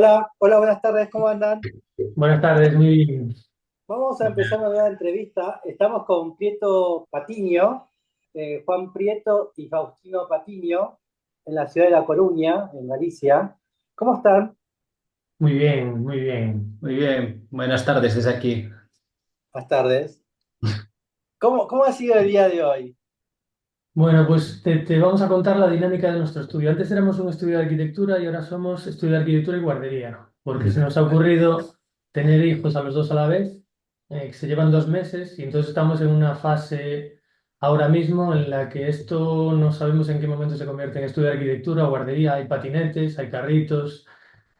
Hola, hola, buenas tardes, ¿cómo andan? Buenas tardes, muy bien. Vamos a empezar una nueva entrevista. Estamos con Prieto Patiño, Juan Prieto y Faustino Patiño, en la ciudad de La Coruña, en Galicia. ¿Cómo están? Muy bien, muy bien. Muy bien, buenas tardes desde aquí. Buenas tardes. ¿Cómo ha sido el día de hoy? Bueno, pues te vamos a contar la dinámica de nuestro estudio. Antes éramos un estudio de arquitectura y ahora somos estudio de arquitectura y guardería, porque se nos ha ocurrido tener hijos a los dos a la vez, que se llevan 2 meses, y entonces estamos en una fase ahora mismo en la que esto no sabemos en qué momento se convierte en estudio de arquitectura o guardería. Hay patinetes, hay carritos.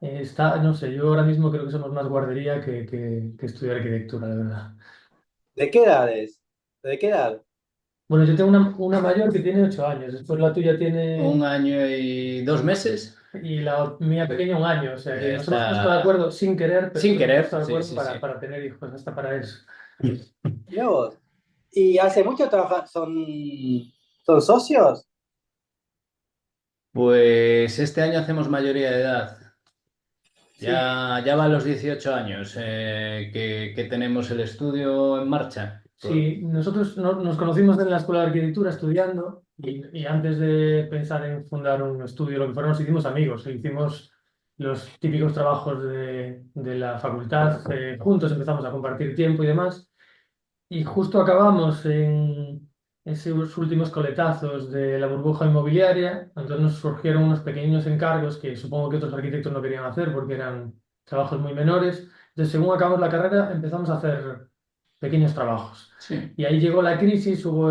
No sé, yo ahora mismo creo que somos más guardería que estudio de arquitectura, de verdad. ¿De qué edades? ¿De qué edad? Bueno, yo tengo una mayor que tiene 8 años, después la tuya Un tiene, año y 2 meses. y la mía pequeña un año, o sea que nos hemos puesto de Está acuerdo sin querer, pero sin nos hemos puesto querer, de sí, acuerdo sí, sí. para tener hijos, hasta para eso. Mirá vos. ¿Y hace mucho trabajan? ¿Son socios? Pues este año hacemos mayoría de edad. Sí. Ya va a los 18 años que tenemos el estudio en marcha. Sí, nosotros nos conocimos en la escuela de arquitectura estudiando y antes de pensar en fundar un estudio, lo que fuera, nos hicimos amigos, hicimos los típicos trabajos de la facultad, juntos empezamos a compartir tiempo y demás. Y justo acabamos en esos últimos coletazos de la burbuja inmobiliaria, entonces nos surgieron unos pequeños encargos que supongo que otros arquitectos no querían hacer porque eran trabajos muy menores. Entonces, según acabamos la carrera, empezamos a hacer pequeños trabajos. Sí. Y ahí llegó la crisis, hubo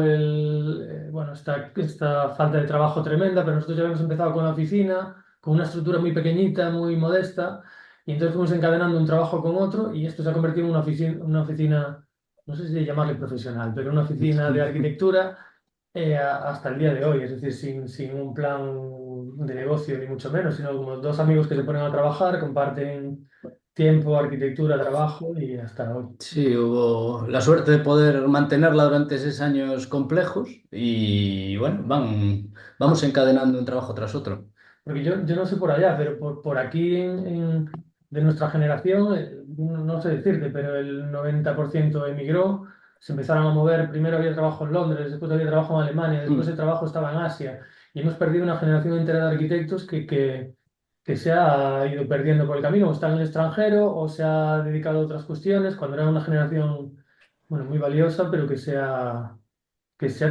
bueno, esta falta de trabajo tremenda, pero nosotros ya habíamos empezado con la oficina, con una estructura muy pequeñita, muy modesta, y entonces fuimos encadenando un trabajo con otro, y esto se ha convertido en una oficina, no sé si llamarle profesional, pero una oficina de arquitectura hasta el día de hoy, es decir, sin un plan de negocio ni mucho menos, sino como dos amigos que se ponen a trabajar, comparten tiempo, arquitectura, trabajo y hasta hoy. Sí, hubo la suerte de poder mantenerla durante 6 años complejos y bueno, vamos encadenando un trabajo tras otro. Porque yo no sé por allá, pero por aquí de nuestra generación, no sé decirte, pero el 90% emigró, se empezaron a mover, primero había trabajo en Londres, después había trabajo en Alemania, después el Mm. trabajo estaba en Asia, y hemos perdido una generación entera de arquitectos que se ha ido perdiendo por el camino, o está en el extranjero, o se ha dedicado a otras cuestiones, cuando era una generación, bueno, muy valiosa, pero que se ha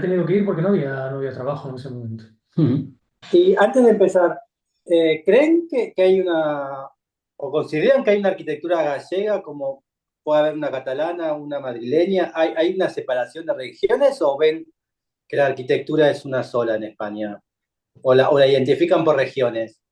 tenido que ir porque no había trabajo en ese momento. Mm. Y antes de empezar, ¿creen que hay o consideran que hay una arquitectura gallega como puede haber una catalana, una madrileña? ¿Hay una separación de regiones o ven que la arquitectura es una sola en España? ¿O la identifican por regiones?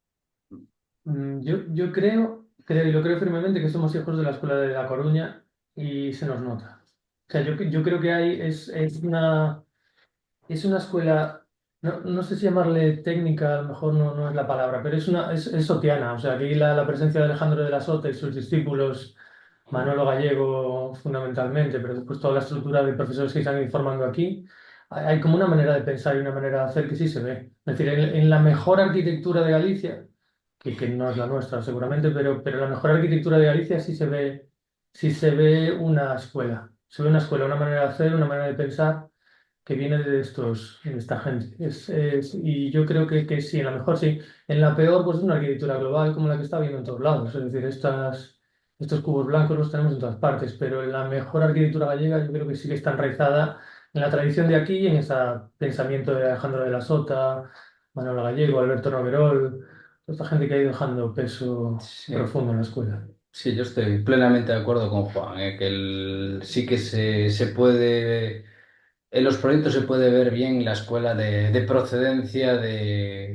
Yo creo y lo creo firmemente que somos hijos de la Escuela de La Coruña y se nos nota. O sea, yo creo que es una escuela, no sé si llamarle técnica, a lo mejor no es la palabra, pero es sotiana. O sea, aquí la presencia de Alejandro de la Sota y sus discípulos, Manolo Gallego fundamentalmente, pero después toda la estructura de profesores que se han ido formando aquí, hay como una manera de pensar y una manera de hacer que sí se ve. Es decir, en la mejor arquitectura de Galicia que no es la nuestra seguramente, pero la mejor arquitectura de Galicia sí se ve una escuela. Se ve una escuela, una manera de hacer, una manera de pensar que viene de esta gente. Y yo creo que sí, en la mejor sí. En la peor, pues es una arquitectura global como la que está viendo en todos lados. Es decir, estos cubos blancos los tenemos en todas partes, pero en la mejor arquitectura gallega yo creo que sí que está enraizada en la tradición de aquí y en ese pensamiento de Alejandro de la Sota, Manuel Gallego, Alberto Noguerol, toda esta gente que ha ido dejando peso Sí. profundo en la escuela. Sí, yo estoy plenamente de acuerdo con Juan, que sí que se puede, en los proyectos se puede ver bien la escuela de procedencia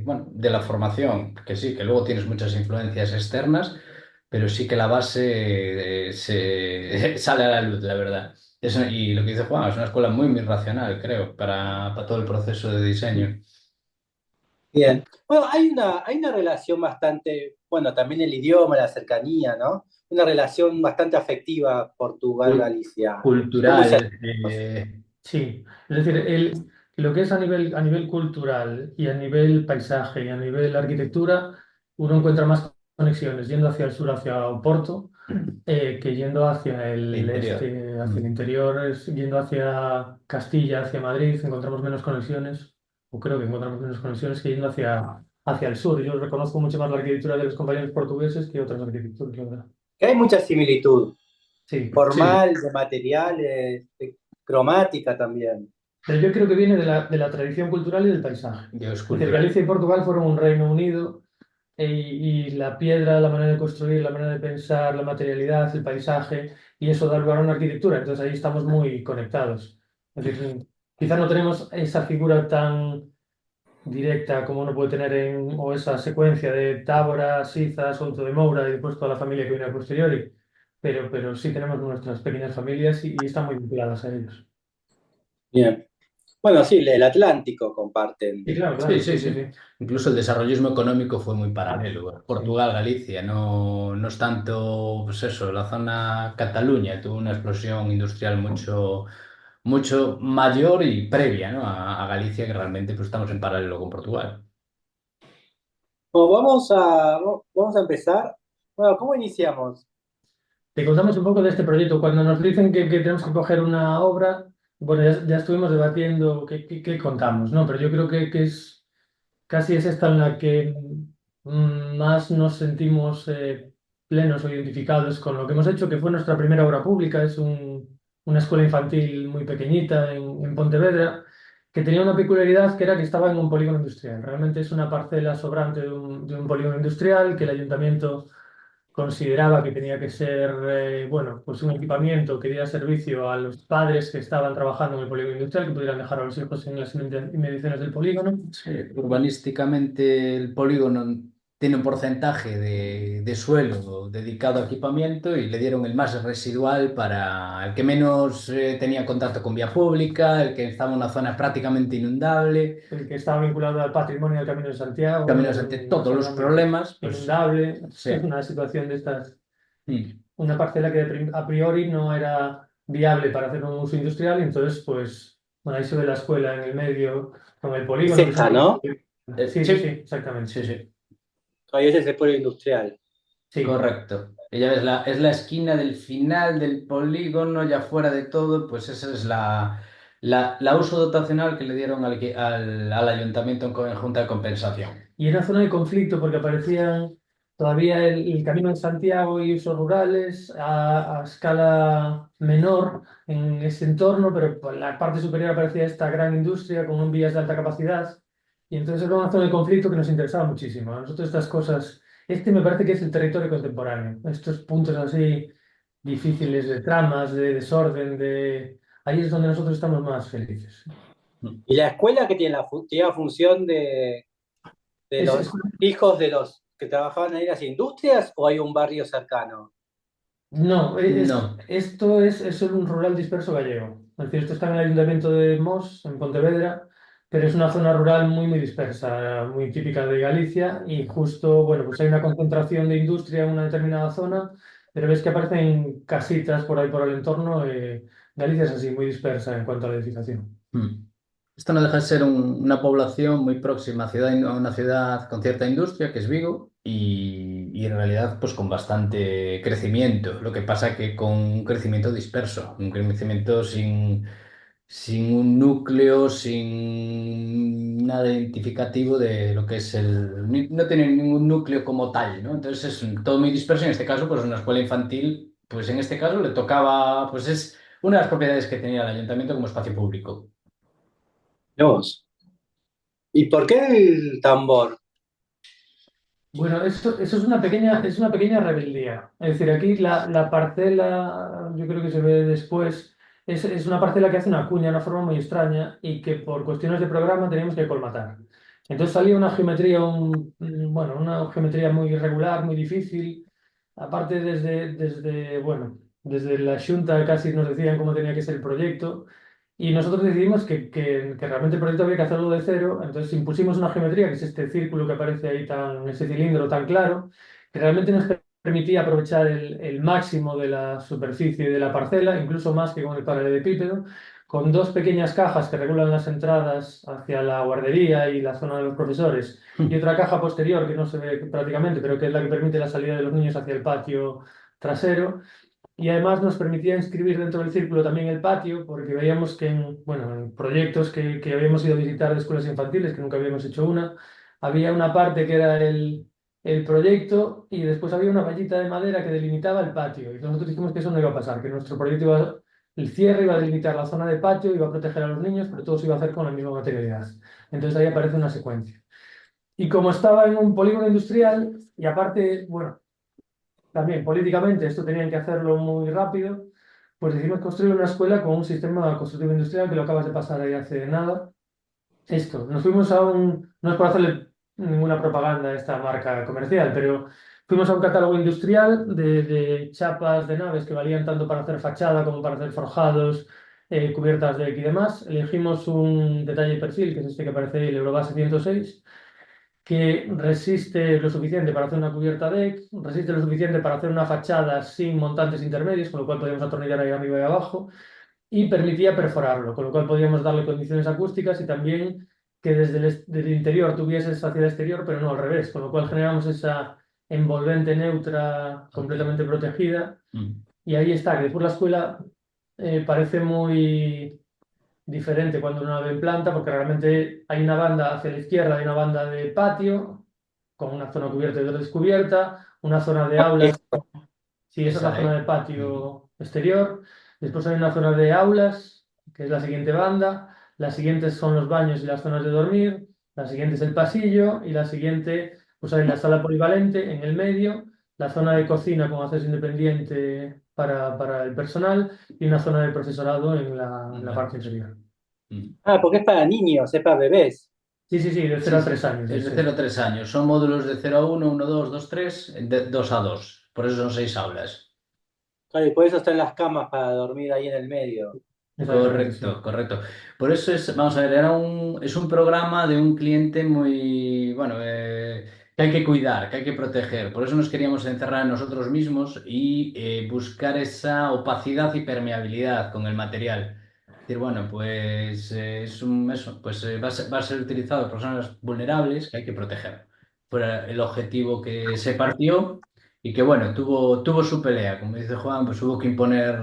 bueno, de la formación, que sí, que luego tienes muchas influencias externas, pero sí que la base sale a la luz, la verdad. Y lo que dice Juan, es una escuela muy, muy racional, creo, para todo el proceso de diseño. Bien. Bueno, hay una relación bastante, bueno, también el idioma, la cercanía, ¿no? Una relación bastante afectiva Cul- Portugal-Galicia. ¿Cómo se Cultural. Sí, es decir, lo que es a nivel cultural y a nivel paisaje y a nivel arquitectura, uno encuentra más conexiones, yendo hacia el sur, hacia Oporto, que yendo hacia el Interior. este, hacia el interior, yendo hacia Castilla, hacia Madrid, encontramos menos conexiones, o creo que encontramos menos conexiones que yendo hacia el sur. Yo reconozco mucho más la arquitectura de los compañeros portugueses que otras arquitecturas, la verdad. Que hay mucha similitud, Sí, Sí, formal, de materiales, de cromática también. pero yo creo que viene de la tradición cultural y del paisaje. Es decir, geoescultura. Galicia y Portugal fueron un reino unido y la piedra, la manera de construir, la manera de pensar, la materialidad, el paisaje, y eso da lugar a una arquitectura. Entonces ahí estamos muy conectados. Es decir, quizás no tenemos esa figura tan directa como uno puede tener o esa secuencia de Tábora, Siza, Souto de Moura y después toda la familia que viene a posteriori, pero sí tenemos nuestras pequeñas familias y están muy vinculadas a ellos. Bien. Bueno, sí, el Atlántico comparten. Sí, claro, Sí, claro, sí, sí, sí, sí. sí. Incluso el desarrollismo económico fue muy paralelo. Sí. Portugal, Galicia, no, no es tanto, pues eso, la zona Cataluña tuvo una explosión industrial mucho, mucho mayor y previa, ¿no? A Galicia, que realmente pues, estamos en paralelo con Portugal. Bueno, vamos a empezar. Bueno, ¿cómo iniciamos? Te contamos un poco de este proyecto. Cuando nos dicen que tenemos que coger una obra, bueno, ya estuvimos debatiendo qué contamos, ¿no? Pero yo creo que casi es esta en la que más nos sentimos plenos o identificados con lo que hemos hecho, que fue nuestra primera obra pública. Es una escuela infantil muy pequeñita en Pontevedra, que tenía una peculiaridad que era que estaba en un polígono industrial. Realmente es una parcela sobrante de un polígono industrial que el ayuntamiento consideraba que tenía que ser, bueno, pues un equipamiento que diera servicio a los padres que estaban trabajando en el polígono industrial, que pudieran dejar a los hijos en las inmediaciones del polígono. Sí, urbanísticamente el polígono tiene un porcentaje de suelo dedicado a equipamiento y le dieron el más residual para el que menos tenía contacto con vía pública, el que estaba en una zona prácticamente inundable, El que estaba vinculado al patrimonio del Camino de Santiago, caminos ante una todos los zona muy problemas, pues inundable, sí. una situación de estas, Mm. una parcela que a priori no era viable para hacer un uso industrial, y entonces, pues, bueno, ahí se ve la escuela en el medio, con el Es polígono, que es un esta, polígono. ¿no? Sí, sí, sí, Sí, exactamente. sí, sí. Ahí ese es el pueblo industrial. Sí. Correcto. Ella es la esquina del final del polígono, ya fuera de todo, pues esa es la uso dotacional que le dieron al ayuntamiento en junta de compensación. Y era zona de conflicto porque aparecían todavía el Camino de Santiago y usos rurales a escala menor en ese entorno, pero por la parte superior aparecía esta gran industria con vías de alta capacidad. Y entonces era una zona de conflicto que nos interesaba muchísimo. A nosotros estas cosas, este me parece que es el territorio contemporáneo. Estos puntos así difíciles de tramas, de desorden, ahí es donde nosotros estamos más felices. ¿Y la escuela que tiene la función de Es, es los hijos de los que trabajaban ahí en las industrias o hay un barrio cercano? No, No. esto es solo un rural disperso gallego. Es decir, esto está en el ayuntamiento de Mos, en Pontevedra, pero es una zona rural muy, muy dispersa, muy típica de Galicia y justo, bueno, pues hay una concentración de industria en una determinada zona, pero ves que aparecen casitas por ahí por el entorno. Galicia es así, muy dispersa en cuanto a la edificación. Mm. Esto no deja de ser una población muy próxima a una ciudad con cierta industria, que es Vigo, y en realidad pues con bastante crecimiento. Lo que pasa que con un crecimiento disperso, un crecimiento sin un núcleo, sin nada identificativo de lo que es no tiene ningún núcleo como tal, ¿no? Entonces es todo muy disperso. En este caso, pues una escuela infantil, pues en este caso le tocaba, pues es una de las propiedades que tenía el ayuntamiento como espacio público. Vos. ¿Y por qué el tambor? Bueno, eso es una pequeña rebeldía. Es decir, aquí la parcela, yo creo que se ve después, es una parcela que hace una cuña de una forma muy extraña y que por cuestiones de programa teníamos que colmatar. Entonces salía una geometría, bueno, una geometría muy irregular, muy difícil. Aparte bueno, desde la Xunta casi nos decían cómo tenía que ser el proyecto. Y nosotros decidimos que realmente el proyecto había que hacerlo de cero, entonces impusimos una geometría, que es este círculo que aparece ahí, ese cilindro tan claro, que realmente nos permitía aprovechar el máximo de la superficie de la parcela, incluso más que con el paralelepípedo, con dos pequeñas cajas que regulan las entradas hacia la guardería y la zona de los profesores, y otra caja posterior que no se ve prácticamente, pero que es la que permite la salida de los niños hacia el patio trasero. Y además nos permitía inscribir dentro del círculo también el patio, porque veíamos que bueno, en proyectos que habíamos ido a visitar de escuelas infantiles, que nunca habíamos hecho una, había una parte que era el proyecto y después había una vallita de madera que delimitaba el patio. Y nosotros dijimos que eso no iba a pasar, que nuestro proyecto el cierre iba a delimitar la zona de patio, iba a proteger a los niños, pero todo se iba a hacer con la misma materialidad. Entonces ahí aparece una secuencia. Y como estaba en un polígono industrial, y aparte, bueno, también políticamente esto tenían que hacerlo muy rápido, pues decidimos construir una escuela con un sistema constructivo industrial que lo acabas de pasar ahí hace nada. Esto, nos fuimos a no es por hacerle ninguna propaganda a esta marca comercial, pero fuimos a un catálogo industrial de chapas de naves que valían tanto para hacer fachada como para hacer forjados, cubiertas de y demás. Elegimos un detalle perfil, que es este que aparece ahí, el Eurobase 106, que resiste lo suficiente para hacer una cubierta deck, resiste lo suficiente para hacer una fachada sin montantes intermedios, con lo cual podíamos atornillar ahí arriba y abajo, y permitía perforarlo, con lo cual podíamos darle condiciones acústicas y también que desde del interior tuviese saciedad exterior, pero no al revés, con lo cual generamos esa envolvente neutra Ok. completamente protegida. Mm. Y ahí está, que después la escuela parece muy diferente cuando uno la ve en planta, porque realmente hay una banda hacia la izquierda, hay una banda de patio, con una zona cubierta y otra descubierta, una zona de aulas, sí, esa es la Esa, zona de ¿eh? Ujú. patio exterior, después hay una zona de aulas, que es la siguiente banda, las siguientes son los baños y las zonas de dormir, la siguiente es el pasillo, y la siguiente, pues hay la sala polivalente en el medio, la zona de cocina con acceso independiente para el personal, y una zona de profesorado en la Vale. parte inferior. Mm. Porque es para niños, es para bebés. Sí, sí, sí, de Sí, 0 a 3 años, es de ese. 0 a 3 años. Son módulos de 0 a 1, 1 a 2, 2 3, de 2 a 2. Por eso son 6 aulas. Claro, y por eso están las camas para dormir ahí en el medio. Exactamente, sí. Correcto, correcto. Por eso es, vamos a ver, es un programa de un cliente muy, bueno, que hay que cuidar, que hay que proteger. Por eso nos queríamos encerrar en nosotros mismos y buscar esa opacidad y permeabilidad con el material. Es decir, bueno, pues eso, pues va a ser utilizado por personas vulnerables que hay que proteger. Fue el objetivo que se partió y que, bueno, tuvo su pelea. Como dice Juan, pues hubo que imponer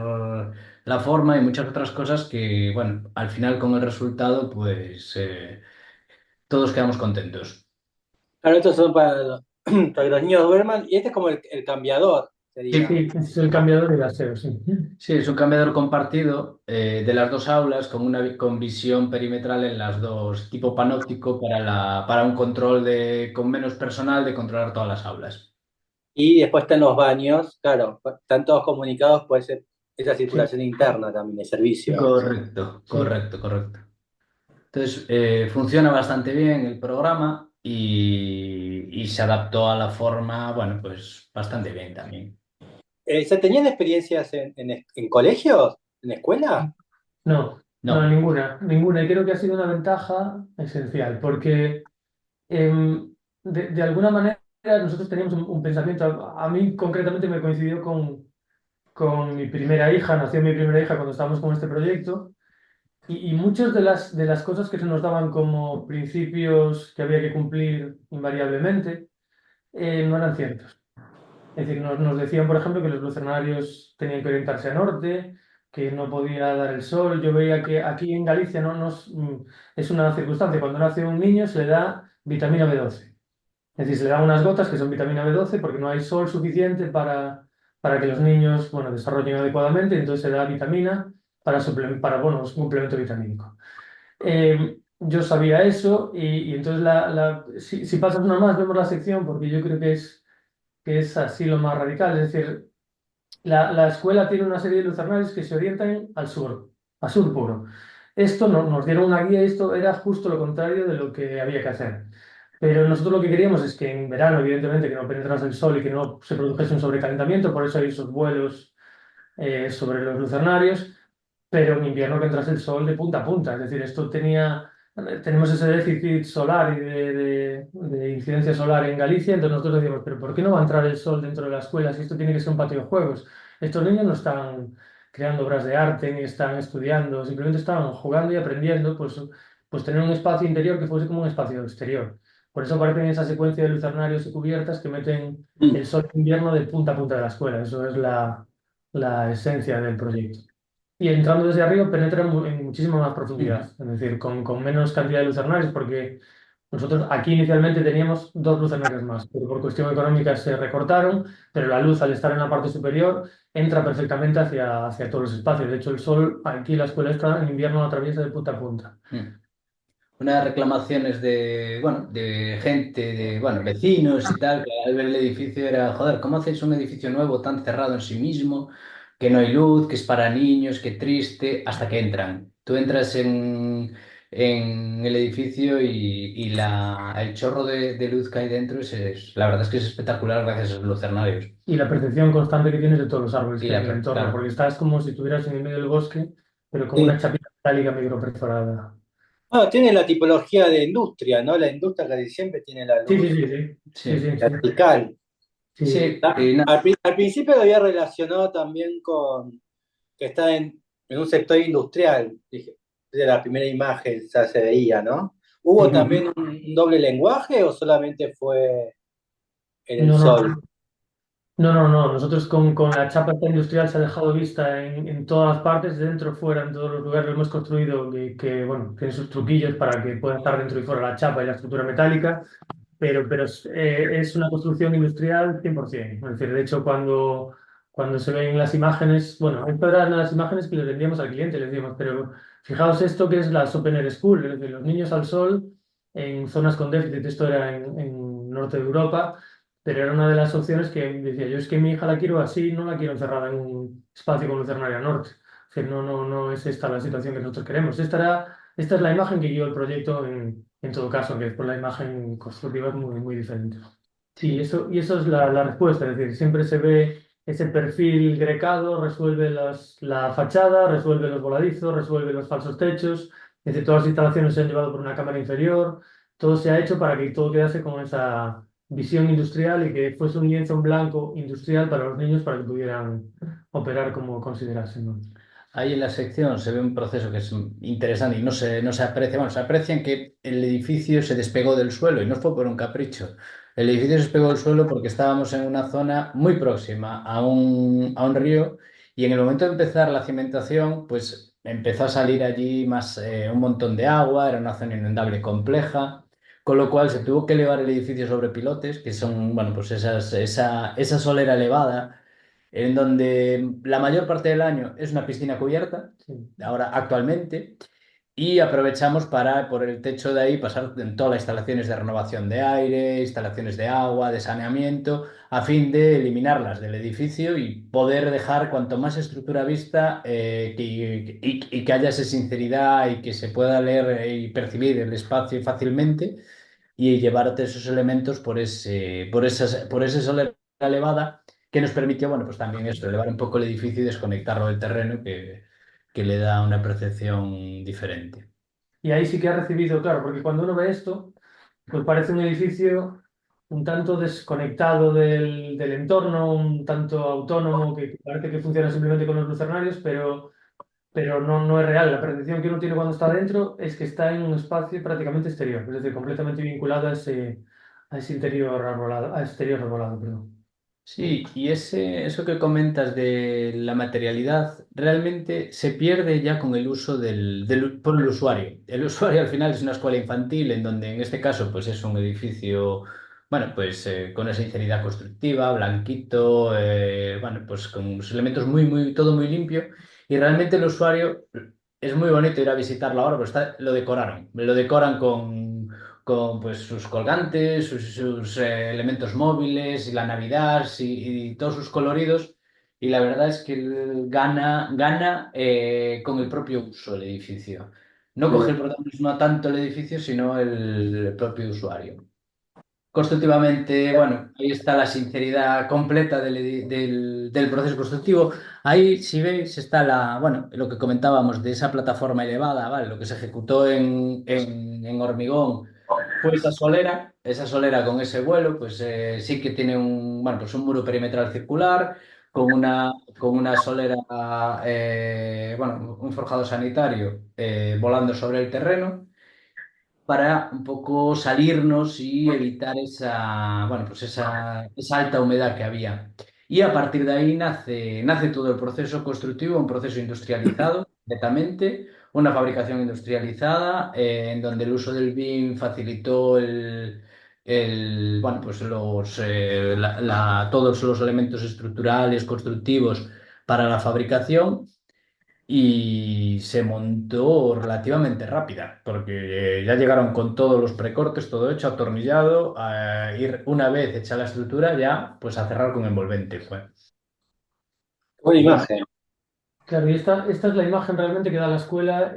la forma y muchas otras cosas que, bueno, al final con el resultado, pues todos quedamos contentos. Claro, estos son para que los niños duerman, y este es como el cambiador, Sí, sería. Sí, ese es el cambiador y aseo, sí. sí, es un cambiador compartido de las dos aulas con con visión perimetral en las dos, tipo panóptico para un control con menos personal de controlar todas las aulas. Y después están los baños, claro, están todos comunicados por esa Sí, circulación interna también de servicio. Correcto, sí. correcto, correcto. Entonces, funciona bastante bien el programa y se adaptó a la forma, bueno, pues bastante bien también. ¿Se tenían experiencias en colegios? ¿En escuela? No, no, No, ninguna, ninguna. Y creo que ha sido una ventaja esencial, porque de alguna manera nosotros teníamos un pensamiento, a mí concretamente me coincidió con mi primera hija, nació mi primera hija cuando estábamos con este proyecto, y muchas de las cosas que se nos daban como principios que había que cumplir invariablemente, no eran ciertos. Es decir, nos decían, por ejemplo, que los lucernarios tenían que orientarse a norte, que no podía dar el sol. Yo veía que aquí en Galicia es una circunstancia. Cuando nace un niño se le da vitamina B12. Es decir, se le dan unas gotas que son vitamina B12 porque no hay sol suficiente para que los niños, bueno, desarrollen adecuadamente. Entonces se da vitamina para bueno, es un complemento vitamínico. Yo sabía eso y entonces si pasas una más, vemos la sección porque yo creo que es así lo más radical. Es decir, la escuela tiene una serie de lucernarios que se orientan al sur puro. Esto nos dieron una guía y esto era justo lo contrario de lo que había que hacer. Pero nosotros lo que queríamos es que en verano, evidentemente, que no penetrase el sol y que no se produjese un sobrecalentamiento, por eso hay esos vuelos sobre los lucernarios, pero en invierno que entrase el sol de punta a punta. Es decir, tenemos ese déficit solar y de incidencia solar en Galicia, entonces nosotros decíamos, pero ¿por qué no va a entrar el sol dentro de la escuela si esto tiene que ser un patio de juegos? Estos niños no están creando obras de arte, ni están estudiando, simplemente estaban jugando y aprendiendo, pues tener un espacio interior que fuese como un espacio exterior. Por eso aparecen esa secuencia de lucernarios y cubiertas que meten el Mm, sol de invierno de punta a punta de la escuela. Eso es la esencia del proyecto. Y entrando desde arriba penetra en muchísima más profundidad, mm. es decir, con menos cantidad de lucernarios, porque nosotros aquí inicialmente teníamos dos lucernarios más, pero por cuestión económica se recortaron, pero la luz al estar en la parte superior entra perfectamente hacia todos los espacios. De hecho, el sol aquí la escuela está en invierno la atraviesa de punta a punta. Mm. Unas reclamaciones de, bueno, de gente, de, bueno, vecinos y tal, que al ver el edificio era, joder, ¿cómo hacéis un edificio nuevo tan cerrado en sí mismo, que no hay luz, que es para niños, que triste, hasta que entran? Tú entras en el edificio y el chorro de luz que hay dentro la verdad es que es espectacular gracias a esos lucernarios. Y la percepción constante que tienes de todos los árboles Y que hay en el entorno, claro. porque estás como si estuvieras en el medio del bosque, pero con una Sí. chapita metálica microperforada. Ah, tiene la tipología de industria, ¿no? La industria casi siempre tiene la Sí, sí, luz sí, sí, sí, Sí, sí, sí. vertical. Sí. sí, y nada. Al principio lo había relacionado también con que está en un sector industrial. Dije, de la primera imagen ya se veía, ¿no? ¿Hubo Ujú. también un doble lenguaje o solamente fue en el No, no, sol? no. No, no, no. Nosotros con la chapa esta industrial se ha dejado vista en todas partes, dentro, fuera, en todos los lugares. Lo hemos construido bueno, tiene sus truquillos para que pueda estar dentro y fuera la chapa y la estructura metálica, pero es una construcción industrial 100%. Es decir, de hecho, cuando se ven las imágenes, bueno, esto eran las imágenes que le vendíamos al cliente, le decíamos, pero fijaos esto que es la Open Air School, es decir, los niños al sol en zonas con déficit, esto era en norte de Europa, pero era una de las opciones que decía, yo es que mi hija la quiero así, no la quiero encerrada en un espacio con lucernaria norte. Es decir, no es esta la situación que nosotros queremos. Esta es la imagen que guió el proyecto en todo caso, que después la imagen constructiva es muy diferente. Y eso es la respuesta, es decir, siempre se ve ese perfil grecado, resuelve la fachada, resuelve los voladizos, resuelve los falsos techos, es decir, todas las instalaciones se han llevado por una cámara inferior, todo se ha hecho para que todo quedase con esa visión industrial y que fuese un lienzo en blanco industrial para los niños para que pudieran operar como considerasen, ¿no? Ahí en la sección se ve un proceso que es interesante y no se aprecia. Bueno, se aprecia en que el edificio se despegó del suelo y no fue por un capricho. El edificio se despegó del suelo porque estábamos en una zona muy próxima a un río y en el momento de empezar la cimentación, pues empezó a salir allí más un montón de agua, era una zona inundable compleja, con lo cual se tuvo que elevar el edificio sobre pilotes, que son, bueno, pues esa solera elevada en donde la mayor parte del año es una piscina cubierta, Sí. ahora actualmente, y aprovechamos para por el techo de ahí pasar en todas las instalaciones de renovación de aire, instalaciones de agua, de saneamiento, a fin de eliminarlas del edificio y poder dejar cuanto más estructura vista y que haya esa sinceridad y que se pueda leer y percibir el espacio fácilmente y llevarte esos elementos por ese solar elevada que nos permitió, bueno, pues también esto, elevar un poco el edificio y desconectarlo del terreno que le da una percepción diferente. Y ahí sí que ha recibido, claro, porque cuando uno ve esto, pues parece un edificio un tanto desconectado del entorno, un tanto autónomo, que parece que funciona simplemente con los lucernarios, pero no es real. La percepción que uno tiene cuando está dentro es que está en un espacio prácticamente exterior, es decir, completamente vinculado a ese interior arbolado, a exterior arbolado, perdón. Sí, y eso que comentas de la materialidad realmente se pierde ya con el uso por el usuario. El usuario al final es una escuela infantil en donde en este caso pues es un edificio, bueno, pues con esa sinceridad constructiva, blanquito, bueno, pues con sus elementos todo muy limpio. Y realmente el usuario es muy bonito ir a visitarlo ahora, pero lo decoran con pues, sus colgantes, sus elementos móviles, y la Navidad y todos sus coloridos. Y la verdad es que gana con el propio uso el edificio. No coge el protagonismo tanto el edificio, sino el propio usuario. Constructivamente, bueno, ahí está la sinceridad completa del proceso constructivo. Ahí, si veis, está bueno, lo que comentábamos de esa plataforma elevada, ¿vale? Lo que se ejecutó en hormigón fue esa solera con ese vuelo, pues sí que tiene bueno, pues un muro perimetral circular, con una solera, bueno, un forjado sanitario volando sobre el terreno para un poco salirnos y evitar esa, bueno, pues esa alta humedad que había. Y a partir de ahí nace todo el proceso constructivo, un proceso industrializado, netamente, una fabricación industrializada, en donde el uso del BIM facilitó bueno, pues todos los elementos estructurales, constructivos para la fabricación y se montó relativamente rápida, porque ya llegaron con todos los precortes, todo hecho, atornillado, a ir una vez hecha la estructura ya, pues a cerrar con envolvente fue. Buena Y bueno, imagen. Claro, y esta es la imagen realmente que da la escuela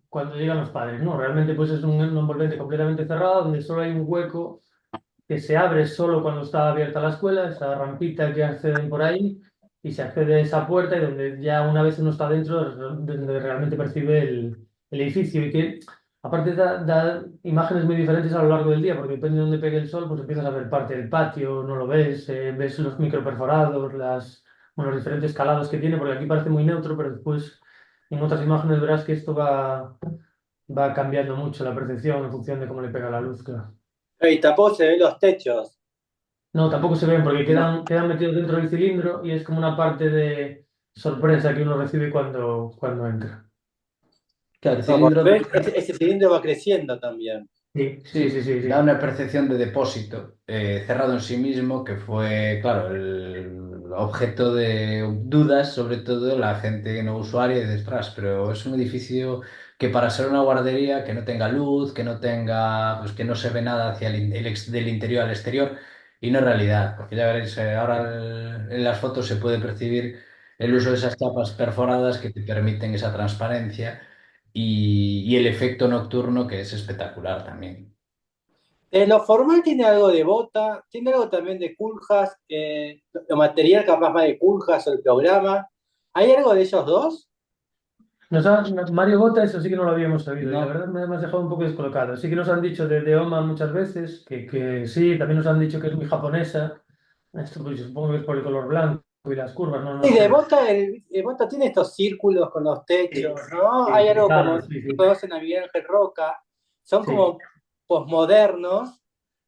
cuando llegan los padres, ¿no? Realmente pues es un envolvente completamente cerrado donde solo hay un hueco que se abre solo cuando está abierta la escuela, esa rampita que acceden por ahí y se accede a esa puerta y donde ya una vez uno está dentro es donde realmente percibe el edificio y que aparte da imágenes muy diferentes a lo largo del día porque depende de dónde pegue el sol pues empiezas a ver parte del patio, no lo ves, ves los microperforados, bueno, los diferentes calados que tiene porque aquí parece muy neutro pero después en otras imágenes verás que esto va cambiando mucho la percepción en función de cómo le pega la luz, claro. Y tampoco se ven los techos. No, tampoco se ven porque No. quedan metidos dentro del cilindro y es como una parte de sorpresa que uno recibe cuando entra. claro, el No, porque cilindro ves, ese cilindro va creciendo también. Sí, sí, sí, sí, sí, da sí. una percepción de depósito cerrado en sí mismo, que fue, claro, el objeto de dudas, sobre todo la gente no usuaria y detrás, pero es un edificio que para ser una guardería, que no tenga luz, que no tenga, pues que no se ve nada hacia del interior al exterior, y no en realidad, porque ya veréis, ahora en las fotos se puede percibir el uso de esas chapas perforadas que te permiten esa transparencia y el efecto nocturno que es espectacular también. Lo formal tiene algo de bota, tiene algo también de Culjas, lo material capaz más de Culjas o el programa. ¿Hay algo de esos dos? Mario Gota, eso sí que no lo habíamos sabido y la No, verdad me has dejado un poco descolocado. Sí que nos han dicho de Oma muchas veces, que sí, también nos han dicho que es muy japonesa. Esto pues, supongo que es por el color blanco y las curvas, no, no Sí, de sé. bota, el bota tiene estos círculos con los techos, Sí, ¿no? sí, Hay algo como, utilizados, sí, sí, conocen a Miguel Ángel Roca, son sí, como posmodernos,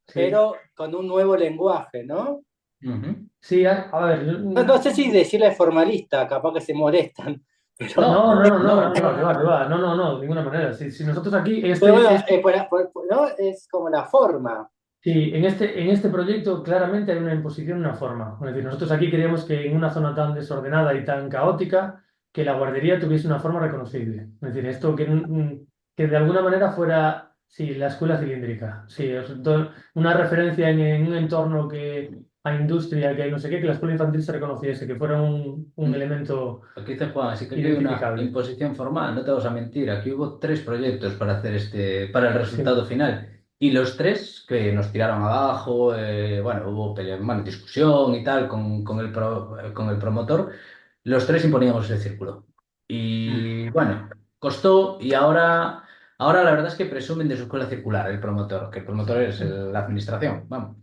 sí. pero con un nuevo lenguaje, ¿no? ujú. Sí, a ver, No, no sé si decirle formalista, capaz que se molestan, pero, No, no, no, no, no, no, que va, que no. va, que va. No, no, no, de ninguna manera. Si nosotros aquí, pero bueno, ¿no? Es como la forma. sí, en este proyecto claramente hay una imposición, una forma. Es decir, nosotros aquí queríamos que en una zona tan desordenada y tan caótica, que la guardería tuviese una forma reconocible. Es decir, esto que de alguna manera fuera, sí, la escuela cilíndrica. Sí, una referencia en un entorno a industria, que no sé qué, que la escuela infantil se reconociese, que fuera un elemento Lo que dice Juan, sí que aquí hay una identificable. imposición formal, no te vas a mentir. Aquí hubo tres proyectos para hacer para el Sí. resultado final. Y los tres que nos tiraron abajo, bueno, hubo bueno, discusión y tal con el promotor. Los tres imponíamos ese círculo. Y bueno, costó y ahora la verdad es que presumen de su escuela circular, el promotor, que el promotor es la administración, vamos.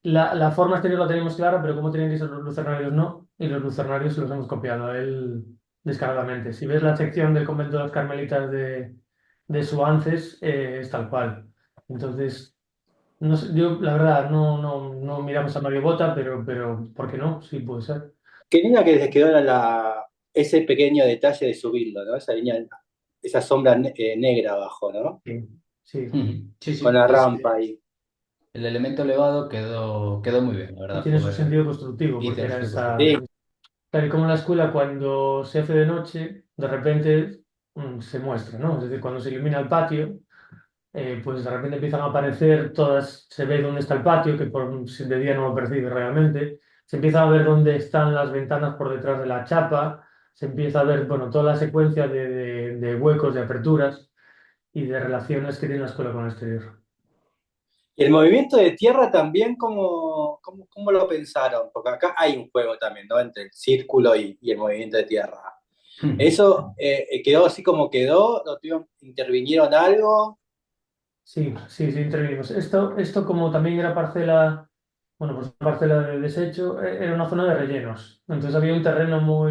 La forma exterior la tenemos clara, pero cómo tienen que ser los lucernarios no, y los lucernarios los hemos copiado a él descaradamente. Si ves la sección del convento de las Carmelitas de Suances, es tal cual. Entonces, no sé, yo la verdad no miramos a Mario Bota, pero ¿por qué no? Sí, puede ser. Qué linda que les quedó ese pequeño detalle de subirlo, ¿no? Esa línea, esa sombra negra abajo, ¿no? Sí, sí. Ujú. Sí, Con sí, la rampa ahí. el elemento elevado quedó muy bien, la Y verdad, tiene su sentido constructivo, y porque tiene era su esa. Sí, constructivo. Tal y como en la escuela, cuando se hace de noche, de repente se muestra, ¿no? Es decir, cuando se ilumina el patio, pues de repente empiezan a aparecer todas, se ve dónde está el patio, que si de día no lo percibe realmente, se empieza a ver dónde están las ventanas por detrás de la chapa, se empieza a ver, bueno, toda la secuencia de huecos, de aperturas y de relaciones que tiene la escuela con el exterior. y el movimiento de tierra también, ¿cómo lo pensaron? Porque acá hay un juego también, ¿no? Entre el círculo y el movimiento de tierra. ¿Eso quedó así como quedó? ¿Intervinieron algo? Sí, sí, sí, intervinimos. Esto como también era parcela. bueno, pues una parcela de desecho, era una zona de rellenos. Entonces había un terreno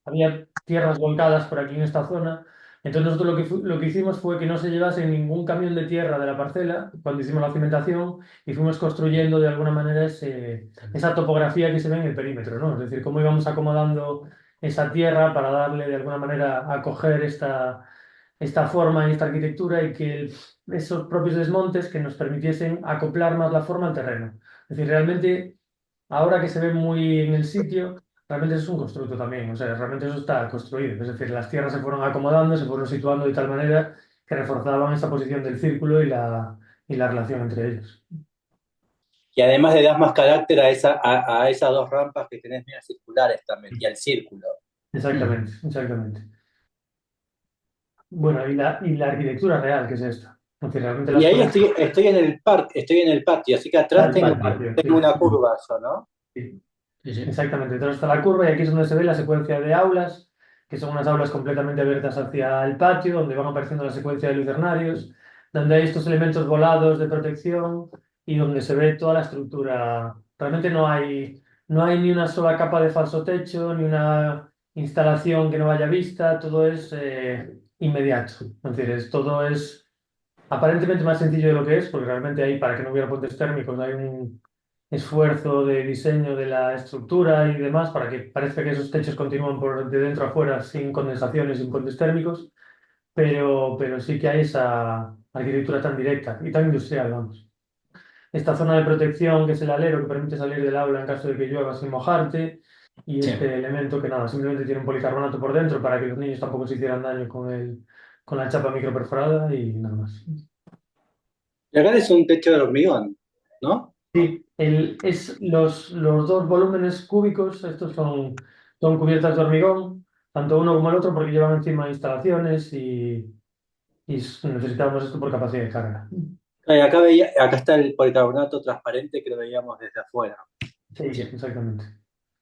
había tierras volcadas por aquí en esta zona. Entonces nosotros lo que hicimos fue que no se llevase ningún camión de tierra de la parcela cuando hicimos la cimentación y fuimos construyendo de alguna manera esa topografía que se ve en el perímetro, ¿no? Es decir, cómo íbamos acomodando esa tierra para darle de alguna manera a coger esta forma y esta arquitectura y que esos propios desmontes que nos permitiesen acoplar más la forma al terreno. Es decir, realmente, ahora que se ve muy en el sitio, realmente eso es un constructo también, o sea, realmente eso está construido. Es decir, las tierras se fueron acomodando, se fueron situando de tal manera que reforzaban esa posición del círculo y la relación entre ellos. Y además le das más carácter a esas dos rampas que tenés medias circulares también, y al círculo. Exactamente, exactamente. Bueno, y la arquitectura real, que es esta. Es decir, realmente Y las ahí cosas... estoy en el patio, así que atrás Tal tengo, cual, patio, tengo sí. una curva yo, ¿no? Sí. Sí, sí. Exactamente, entonces está la curva y aquí es donde se ve la secuencia de aulas, que son unas aulas completamente abiertas hacia el patio, donde van apareciendo la secuencia de lucernarios, donde hay estos elementos volados de protección y donde se ve toda la estructura. Realmente no hay ni una sola capa de falso techo, ni una instalación que no vaya vista, todo es inmediato. Es decir, todo es aparentemente más sencillo de lo que es, porque realmente hay, para que no hubiera puentes térmicos, hay un esfuerzo de diseño de la estructura y demás para que parezca que esos techos continúan por de dentro a fuera sin condensaciones, sin puentes térmicos, pero sí que hay esa arquitectura tan directa y tan industrial, vamos. Esta zona de protección, que es el alero que permite salir del aula en caso de que llueva sin mojarte, y Sí. este elemento que nada, simplemente tiene un policarbonato por dentro para que los niños tampoco se hicieran daño con la chapa microperforada y nada más. Y acá es un techo de hormigón, ¿no? Sí, los dos volúmenes cúbicos, estos son cubiertas de hormigón, tanto uno como el otro, porque llevan encima instalaciones y necesitamos esto por capacidad de carga. Acá está el policarbonato transparente que lo veíamos desde afuera. Sí, Sí. exactamente.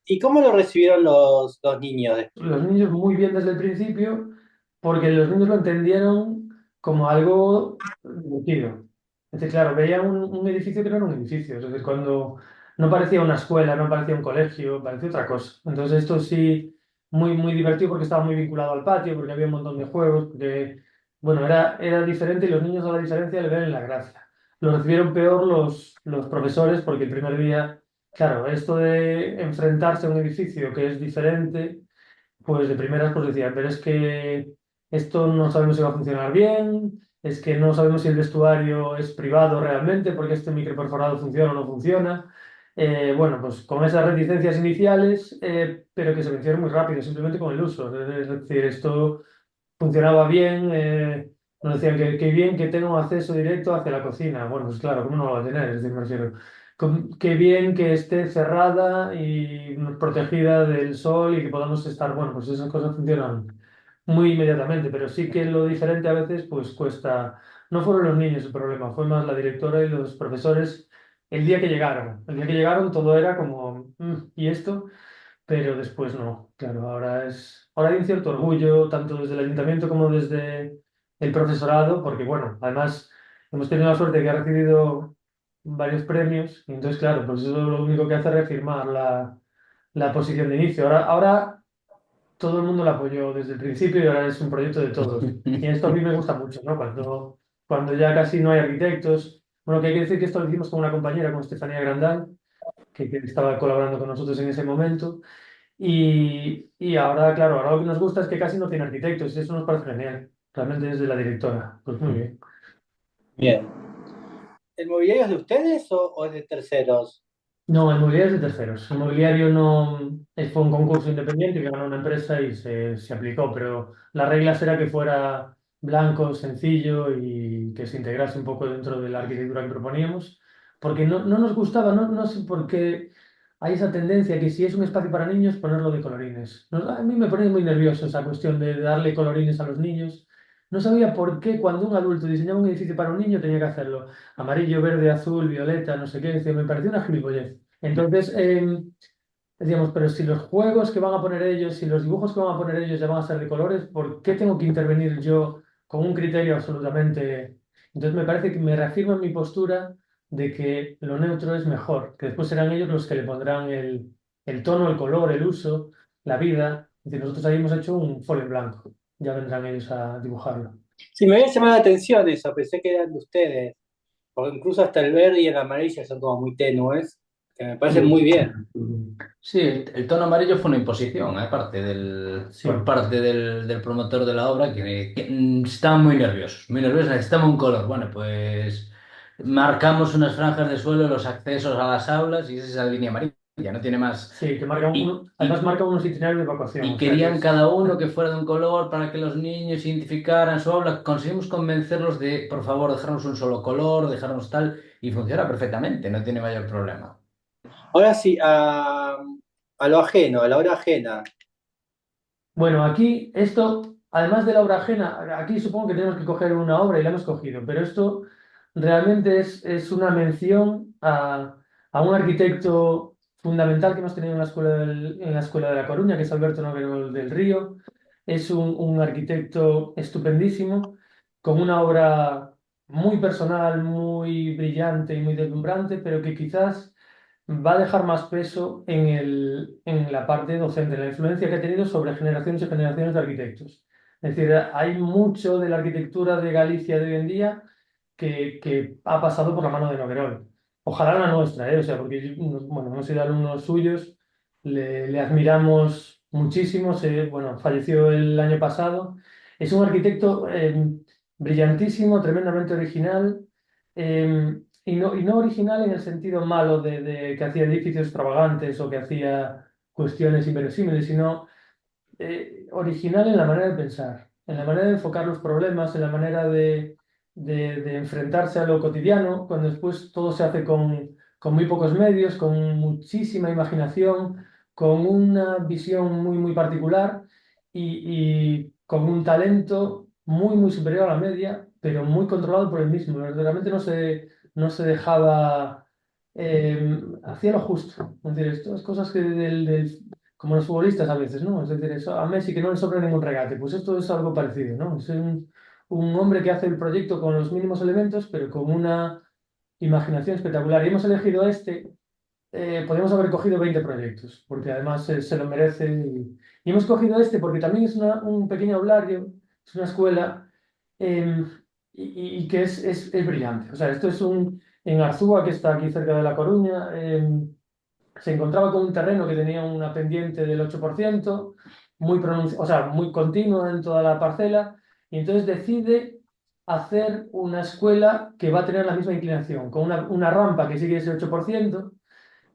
¿Y cómo lo recibieron los niños? Los niños muy bien desde el principio, porque los niños lo entendieron como algo divertido. Es decir, claro, veían un edificio que no era un edificio, es decir, cuando no parecía una escuela, no parecía un colegio, parecía otra cosa. Entonces esto sí, muy, muy divertido porque estaba muy vinculado al patio, porque había un montón de juegos, porque, bueno, era diferente y los niños a la diferencia le ven la gracia. Lo recibieron peor los profesores porque el primer día, claro, esto de enfrentarse a un edificio que es diferente pues de primeras pues decía, pero es que esto no sabemos si va a funcionar bien, es que no sabemos si el vestuario es privado realmente, porque este microperforado funciona o no funciona. Bueno, pues con esas reticencias iniciales, pero que se vencieron muy rápido, simplemente con el uso. Es decir, esto funcionaba bien, nos decían que bien que tenga un acceso directo hacia la cocina. Bueno, pues claro, ¿cómo no lo va a tener? Es decir, me refiero, qué bien que esté cerrada y protegida del sol y que podamos estar, bueno, pues esas cosas funcionan muy inmediatamente, pero sí que lo diferente a veces pues cuesta. No fueron los niños el problema, fue más la directora y los profesores el día que llegaron. El día que llegaron todo era como, ¿y esto? Pero después no, claro, ahora hay un cierto orgullo, tanto desde el ayuntamiento como desde el profesorado, porque bueno, además hemos tenido la suerte de que ha recibido varios premios, y entonces claro, pues eso lo único que hace es reafirmar la posición de inicio. Ahora todo el mundo la apoyó desde el principio y ahora es un proyecto de todos. Y esto a mí me gusta mucho, ¿no? Cuando ya casi no hay arquitectos, bueno, que hay que decir que esto lo hicimos con una compañera, con Estefanía Grandal, que estaba colaborando con nosotros en ese momento. Y ahora, claro, ahora lo que nos gusta es que casi no tiene arquitectos y eso nos parece genial. Realmente desde la directora. Pues muy bien. Bien. ¿El mobiliario es de ustedes o es de terceros? No, el mobiliario es de terceros. El mobiliario no fue un concurso independiente que ganó una empresa y se aplicó, pero la regla era que fuera blanco, sencillo y que se integrase un poco dentro de la arquitectura que proponíamos, porque no nos gustaba, no sé por qué hay esa tendencia que si es un espacio para niños, ponerlo de colorines. A mí me pone muy nervioso esa cuestión de darle colorines a los niños. No sabía por qué cuando un adulto diseñaba un edificio para un niño tenía que hacerlo amarillo, verde, azul, violeta, no sé qué, decía, me pareció una gilipollez. Entonces, decíamos, pero si los juegos que van a poner ellos, si los dibujos que van a poner ellos ya van a ser de colores, ¿por qué tengo que intervenir yo con un criterio absolutamente? Entonces me parece que me reafirma en mi postura de que lo neutro es mejor, que después serán ellos los que le pondrán el tono, el color, el uso, la vida. Es decir, nosotros ahí hemos hecho un folio en blanco, ya vendrán ellos a dibujarlo. Sí, me había llamado la atención eso, pensé que eran de ustedes, porque incluso hasta el verde y el amarillo son como muy tenues, que me parecen Sí, muy bien. Sí, el tono amarillo fue una imposición, aparte sí, por parte del promotor de la obra, que estaban muy nerviosos, necesitamos un color. Bueno, pues marcamos unas franjas de suelo, los accesos a las aulas y esa es la línea amarilla, no tiene más. sí, que marca Y, además y, marca unos itinerarios de evacuación, y o sea que querían es... cada uno que fuera de un color para que los niños identificaran su aula. Conseguimos convencerlos de, por favor, dejarnos un solo color, dejarnos tal, y funciona perfectamente, no tiene mayor problema. Ahora sí, a lo ajeno, a la hora ajena. Bueno, aquí esto, además de la obra ajena, aquí supongo que tenemos que coger una obra y la hemos cogido, pero esto realmente es una mención a un arquitecto fundamental que hemos tenido en la escuela, en la escuela de La Coruña, que es Alberto Noguero del Río. Es un arquitecto estupendísimo, con una obra muy personal, muy brillante y muy deslumbrante, pero que quizás va a dejar más peso en la parte docente, en la influencia que ha tenido sobre generaciones y generaciones de arquitectos. Es decir, hay mucho de la arquitectura de Galicia de hoy en día que ha pasado por la mano de Noguerol. Ojalá la nuestra, ¿eh? O sea, porque bueno, hemos sido alumnos suyos, le admiramos muchísimo, bueno, falleció el año pasado. Es un arquitecto brillantísimo, tremendamente original. Y no original en el sentido malo de que hacía edificios extravagantes o que hacía cuestiones inverosímiles, sino original en la manera de pensar, en la manera de enfocar los problemas, en la manera de enfrentarse a lo cotidiano, cuando después todo se hace con muy pocos medios, con muchísima imaginación, con una visión muy, muy particular y con un talento muy, muy superior a la media, pero muy controlado por él mismo. Realmente no se dejaba, hacía lo justo. Es decir, estas cosas que como los futbolistas a veces, ¿no? Es decir, eso, a Messi que no le sobra ningún regate, pues esto es algo parecido, ¿no? Es un hombre que hace el proyecto con los mínimos elementos, pero con una imaginación espectacular. Y hemos elegido este, podríamos haber cogido 20 proyectos, porque además se lo merece. Y hemos cogido este porque también es un pequeño aulario, es una escuela, eh, y que es brillante. O sea, esto es en Arzúa, que está aquí cerca de La Coruña. Se encontraba con un terreno que tenía una pendiente del 8%, o sea, muy continua en toda la parcela, y entonces decide hacer una escuela que va a tener la misma inclinación, con una rampa que sigue ese 8%.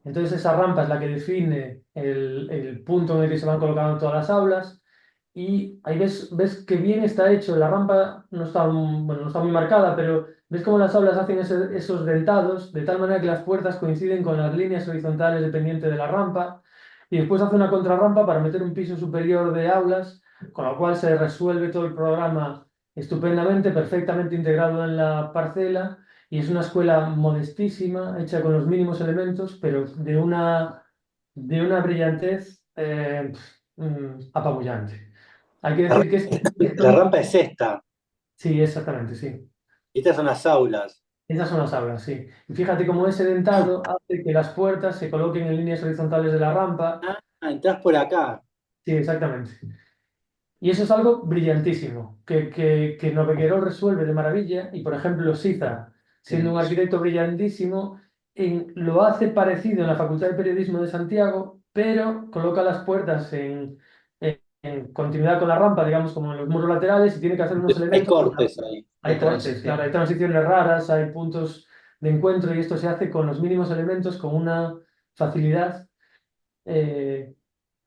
Entonces esa rampa es la que define el punto en el que se van colocando todas las aulas, y ahí ves que bien está hecho. La rampa no está, bueno, no está muy marcada, pero ves cómo las aulas hacen esos dentados, de tal manera que las puertas coinciden con las líneas horizontales dependientes de la rampa, y después hace una contrarrampa para meter un piso superior de aulas, con lo cual se resuelve todo el programa estupendamente, perfectamente integrado en la parcela, y es una escuela modestísima, hecha con los mínimos elementos, pero de una brillantez apabullante. Hay que decir que La rampa es esta, sí, exactamente, sí. y estas son las aulas. Esas son las aulas, sí. Y fíjate cómo ese dentado hace que las puertas se coloquen en líneas horizontales de la rampa. Ah, entras por acá. Sí, exactamente. Y eso es algo brillantísimo, que Nogueiró resuelve de maravilla. Y por ejemplo, Siza, siendo un arquitecto brillantísimo, lo hace parecido en la Facultad de Periodismo de Santiago, pero coloca las puertas en continuidad con la rampa, digamos, como en los muros laterales, y tiene que hacer unos Hay elementos. cortes ahí. Hay De cortes, transición. claro, hay transiciones raras, hay puntos de encuentro, y esto se hace con los mínimos elementos, con una facilidad eh,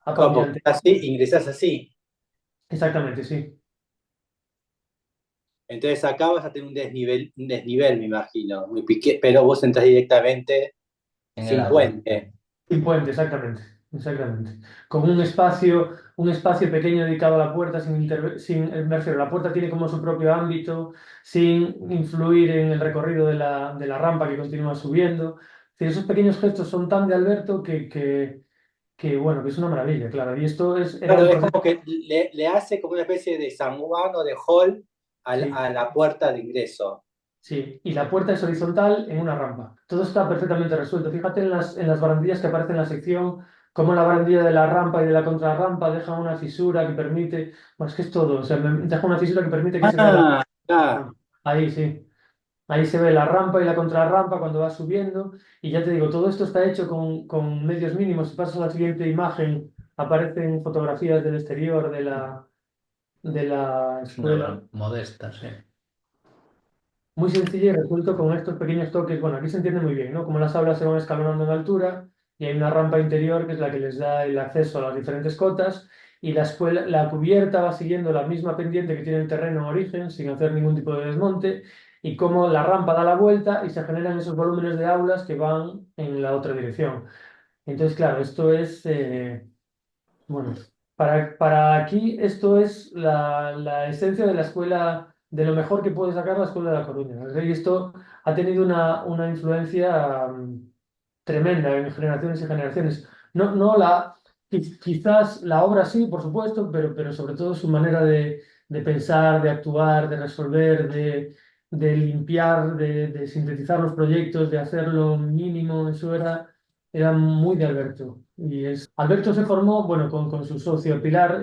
Claro, porque apabullante. así, ingresás así. Exactamente, sí. Entonces acá vas a tener un desnivel, me imagino, muy pero vos entras directamente En el sin aula. puente. Sin puente, exactamente. Exactamente. Con un espacio pequeño dedicado a la puerta, me refiero, la puerta tiene como su propio ámbito, sin influir en el recorrido de la rampa que continúa subiendo. Es decir, esos pequeños gestos son tan de Alberto bueno, que es una maravilla, claro. Y esto era Claro, un es proceso. como que le hace como una especie de San Juan o de hall Sí, a la puerta de ingreso. Sí, y la puerta es horizontal en una rampa. Todo está perfectamente resuelto. Fíjate en las barandillas que aparecen en la sección, cómo la barandilla de la rampa y de la contrarrampa deja una fisura que permite, bueno, es que es todo, o sea, deja una fisura que permite que se vea la Ah, ya. rampa. Ahí sí, ahí se ve la rampa y la contrarrampa cuando va subiendo. Y ya te digo, todo esto está hecho con medios mínimos. Si pasas a la siguiente imagen, aparecen fotografías del exterior de la Es una escuela. obra modesta, sí. Muy sencilla y resuelto con estos pequeños toques. Bueno, aquí se entiende muy bien, ¿no? Como las aulas se van escalonando en altura y hay una rampa interior que es la que les da el acceso a las diferentes cotas y la escuela, la cubierta va siguiendo la misma pendiente que tiene el terreno en origen sin hacer ningún tipo de desmonte y como la rampa da la vuelta y se generan esos volúmenes de aulas que van en la otra dirección. Entonces, claro, esto es, bueno, para aquí esto es la esencia de la escuela, de lo mejor que puede sacar la escuela de La Coruña. Y esto ha tenido una influencia tremenda en generaciones y generaciones. No, no quizás la obra sí, por supuesto, pero sobre todo su manera de pensar, de actuar, de resolver, de limpiar, de sintetizar los proyectos, de hacer lo mínimo, eso era muy de Alberto. Alberto se formó, bueno, con su socio Pilar,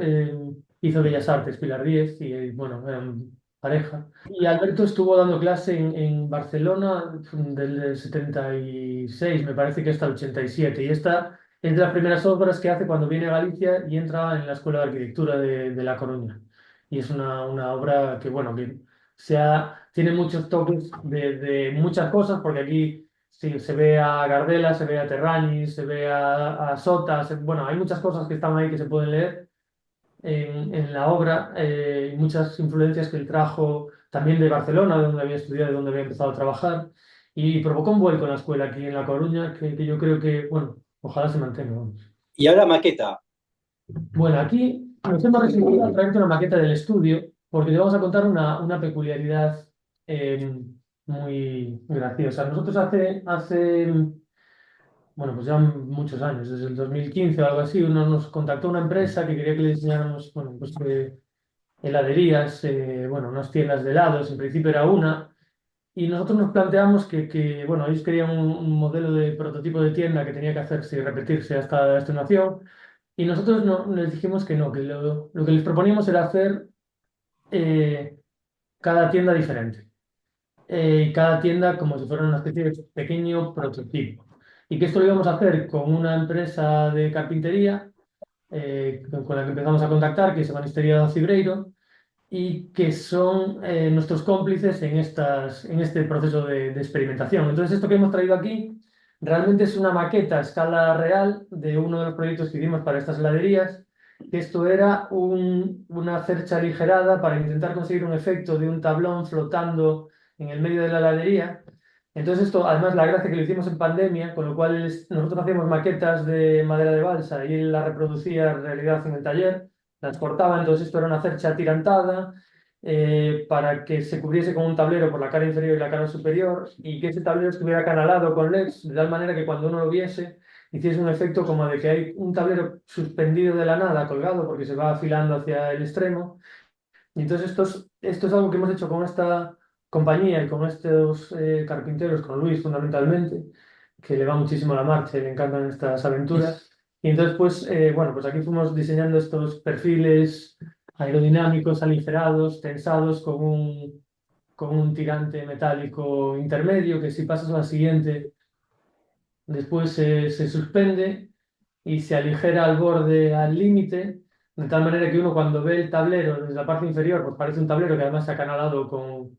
hizo Bellas Artes, Pilar Díez, y bueno, eran pareja. Y Alberto estuvo dando clase en Barcelona desde el 76, me parece que hasta el 87. Y esta es de las primeras obras que hace cuando viene a Galicia y entra en la Escuela de Arquitectura de La Coruña. Y es una obra que, bueno, que tiene muchos toques de muchas cosas, porque aquí sí, se ve a Gardela, se ve a Terragni, se ve a Sota, bueno, hay muchas cosas que están ahí que se pueden leer en la obra, muchas influencias que él trajo también de Barcelona, de donde había estudiado, de donde había empezado a trabajar, y provocó un vuelco en la escuela aquí en La Coruña, que yo creo que, bueno, ojalá se mantenga. Vamos. Y ahora maqueta. Bueno, aquí nos hemos resistido a traerte una maqueta del estudio, porque te vamos a contar una peculiaridad muy graciosa. Nosotros bueno, pues ya muchos años, desde el 2015 o algo así, nos contactó una empresa que quería que le diseñáramos, bueno, pues heladerías, bueno, unas tiendas de helados, en principio era una, y nosotros nos planteamos bueno, ellos querían un modelo de prototipo de tienda que tenía que hacerse y repetirse hasta la destinación, y nosotros les dijimos que no, que lo que les proponíamos era hacer eh, cada tienda diferente y cada tienda como si fuera una especie de pequeño prototipo. Y que esto lo íbamos a hacer con una empresa de carpintería con la que empezamos a contactar, que es Ebanistería Cibreiro, y que son nuestros cómplices en este proceso de experimentación. Entonces, esto que hemos traído aquí realmente es una maqueta a escala real de uno de los proyectos que hicimos para estas heladerías, que esto era una cercha aligerada para intentar conseguir un efecto de un tablón flotando en el medio de la heladería. Entonces, esto, además, la gracia que lo hicimos en pandemia, con lo cual nosotros hacíamos maquetas de madera de balsa y él las reproducía en realidad en el taller, las cortaba, entonces esto era una cercha atirantada para que se cubriese con un tablero por la cara inferior y la cara superior y que ese tablero estuviera canalado con LEDs de tal manera que cuando uno lo viese hiciese un efecto como de que hay un tablero suspendido de la nada, colgado porque se va afilando hacia el extremo. Y entonces esto es algo que hemos hecho con esta compañía y con estos carpinteros, con Luis fundamentalmente, que le va muchísimo la marcha y le encantan estas aventuras. Y entonces, pues, bueno, pues aquí fuimos diseñando estos perfiles aerodinámicos, aligerados, tensados con un tirante metálico intermedio, que si pasas a la siguiente, después se suspende y se aligera al borde, al límite, de tal manera que uno cuando ve el tablero desde la parte inferior, pues parece un tablero que además se ha canalado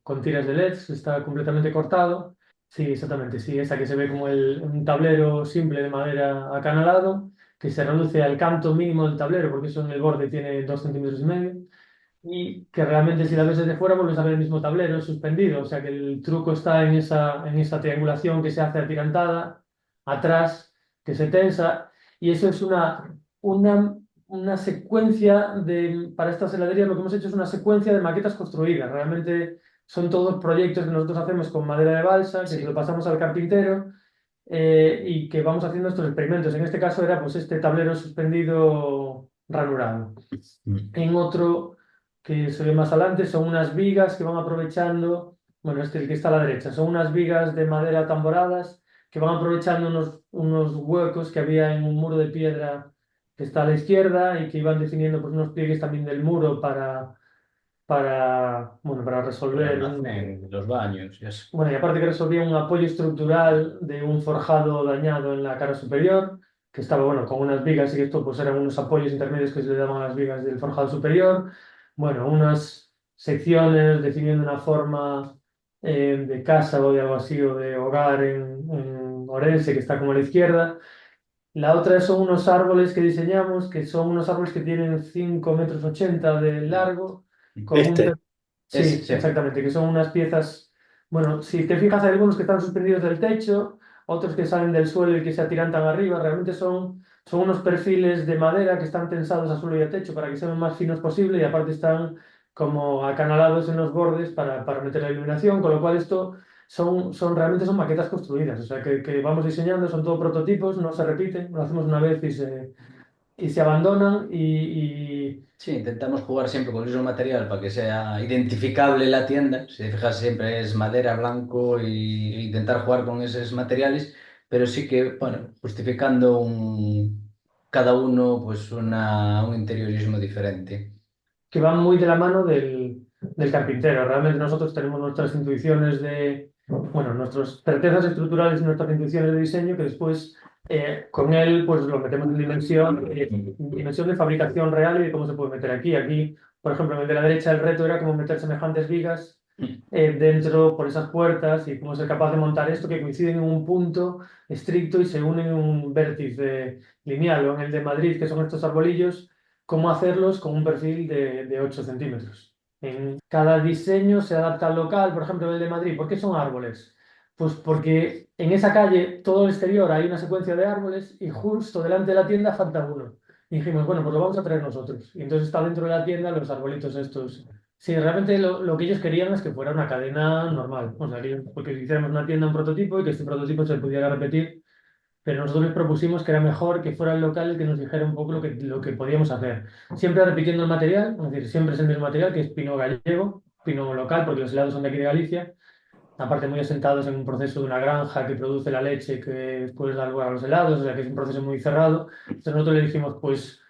con tiras de LEDs, está completamente cortado. Sí, exactamente, sí, esa que se ve como un tablero simple de madera acanalado, que se reduce al canto mínimo del tablero, porque eso en el borde tiene 2,5 centímetros, y que realmente si la ves desde fuera vuelves a ver el mismo tablero suspendido, o sea que el truco está en esa triangulación que se hace atirantada, atrás, que se tensa, y eso es una, una secuencia para estas heladerías, lo que hemos hecho es una secuencia de maquetas construidas, realmente son todos proyectos que nosotros hacemos con madera de balsa, que se lo pasamos al carpintero, y que vamos haciendo estos experimentos. En este caso era pues este tablero suspendido ranurado. Mm. En otro que se ve más adelante son unas vigas que van aprovechando. bueno, el que está a la derecha, son unas vigas de madera tamboradas que van aprovechando unos huecos que había en un muro de piedra que está a la izquierda y que iban definiendo pues, unos pliegues también del muro bueno, para El resolver almacén, los baños y eso. bueno, y aparte que resolvía un apoyo estructural de un forjado dañado en la cara superior, que estaba, bueno, con unas vigas y que esto pues eran unos apoyos intermedios que se le daban a las vigas del forjado superior. Bueno, unas secciones definiendo una forma de casa o de algo así, o de hogar en Orense, que está como a la izquierda. La otra son unos árboles que diseñamos, que son unos árboles que tienen 5,80 m de largo, con un... Este, Sí, Sí. exactamente, que son unas piezas, bueno, si te fijas hay algunos que están suspendidos del techo, otros que salen del suelo y que se atirantan arriba, realmente son unos perfiles de madera que están tensados a suelo y a techo para que sean lo más finos posible y aparte están como acanalados en los bordes para meter la iluminación, con lo cual esto realmente son maquetas construidas, o sea, que vamos diseñando, son todo prototipos, no se repiten, lo hacemos una vez y se abandonan Sí, intentamos jugar siempre con el mismo material para que sea identificable la tienda. Si te fijas, siempre es madera, blanco y intentar jugar con esos materiales, pero sí que, bueno, justificando cada uno pues un interiorismo diferente. que van muy de la mano del carpintero. Realmente nosotros tenemos nuestras intuiciones bueno, nuestras certezas estructurales y nuestras intuiciones de diseño que después con él pues lo metemos en dimensión de fabricación real y de cómo se puede meter aquí. Aquí, por ejemplo, en el de la derecha el reto era cómo meter semejantes vigas dentro por esas puertas y cómo ser capaz de montar esto que coinciden en un punto estricto y se unen en un vértice lineal o en el de Madrid, que son estos arbolillos cómo hacerlos con un perfil de 8 centímetros. En cada diseño se adapta al local, por ejemplo, el de Madrid. ¿Por qué son árboles? Pues porque en esa calle, todo el exterior, hay una secuencia de árboles y justo delante de la tienda falta uno. Y dijimos, bueno, pues lo vamos a traer nosotros. Y entonces está dentro de la tienda los arbolitos estos. Sí, realmente lo que ellos querían es que fuera una cadena normal. O sea, porque hiciéramos una tienda, un prototipo y que este prototipo se pudiera repetir, pero nosotros les propusimos que era mejor que fuera el local el que nos dijera un poco lo que podíamos hacer. Siempre repitiendo el material, es decir, siempre es el mismo material, que es pino gallego, pino local, porque los helados son de aquí de Galicia, aparte muy asentados en un proceso de una granja que produce la leche que después da lugar a los helados, o sea que es un proceso muy cerrado. Entonces nosotros le dijimos, pues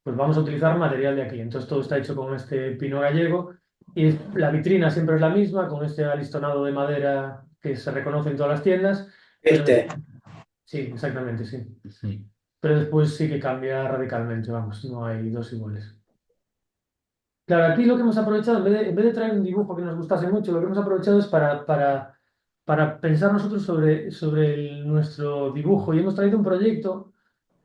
vamos a utilizar material de aquí. Entonces todo está hecho con este pino gallego y la vitrina siempre es la misma, con este alistonado de madera que se reconoce en todas las tiendas, pero este. sí, exactamente, sí. Ujú. Pero después sí que cambia radicalmente, vamos, no hay dos iguales. Claro, aquí lo que hemos aprovechado, en vez de traer un dibujo que nos gustase mucho, lo que hemos aprovechado es para pensar nosotros sobre nuestro dibujo y hemos traído un proyecto.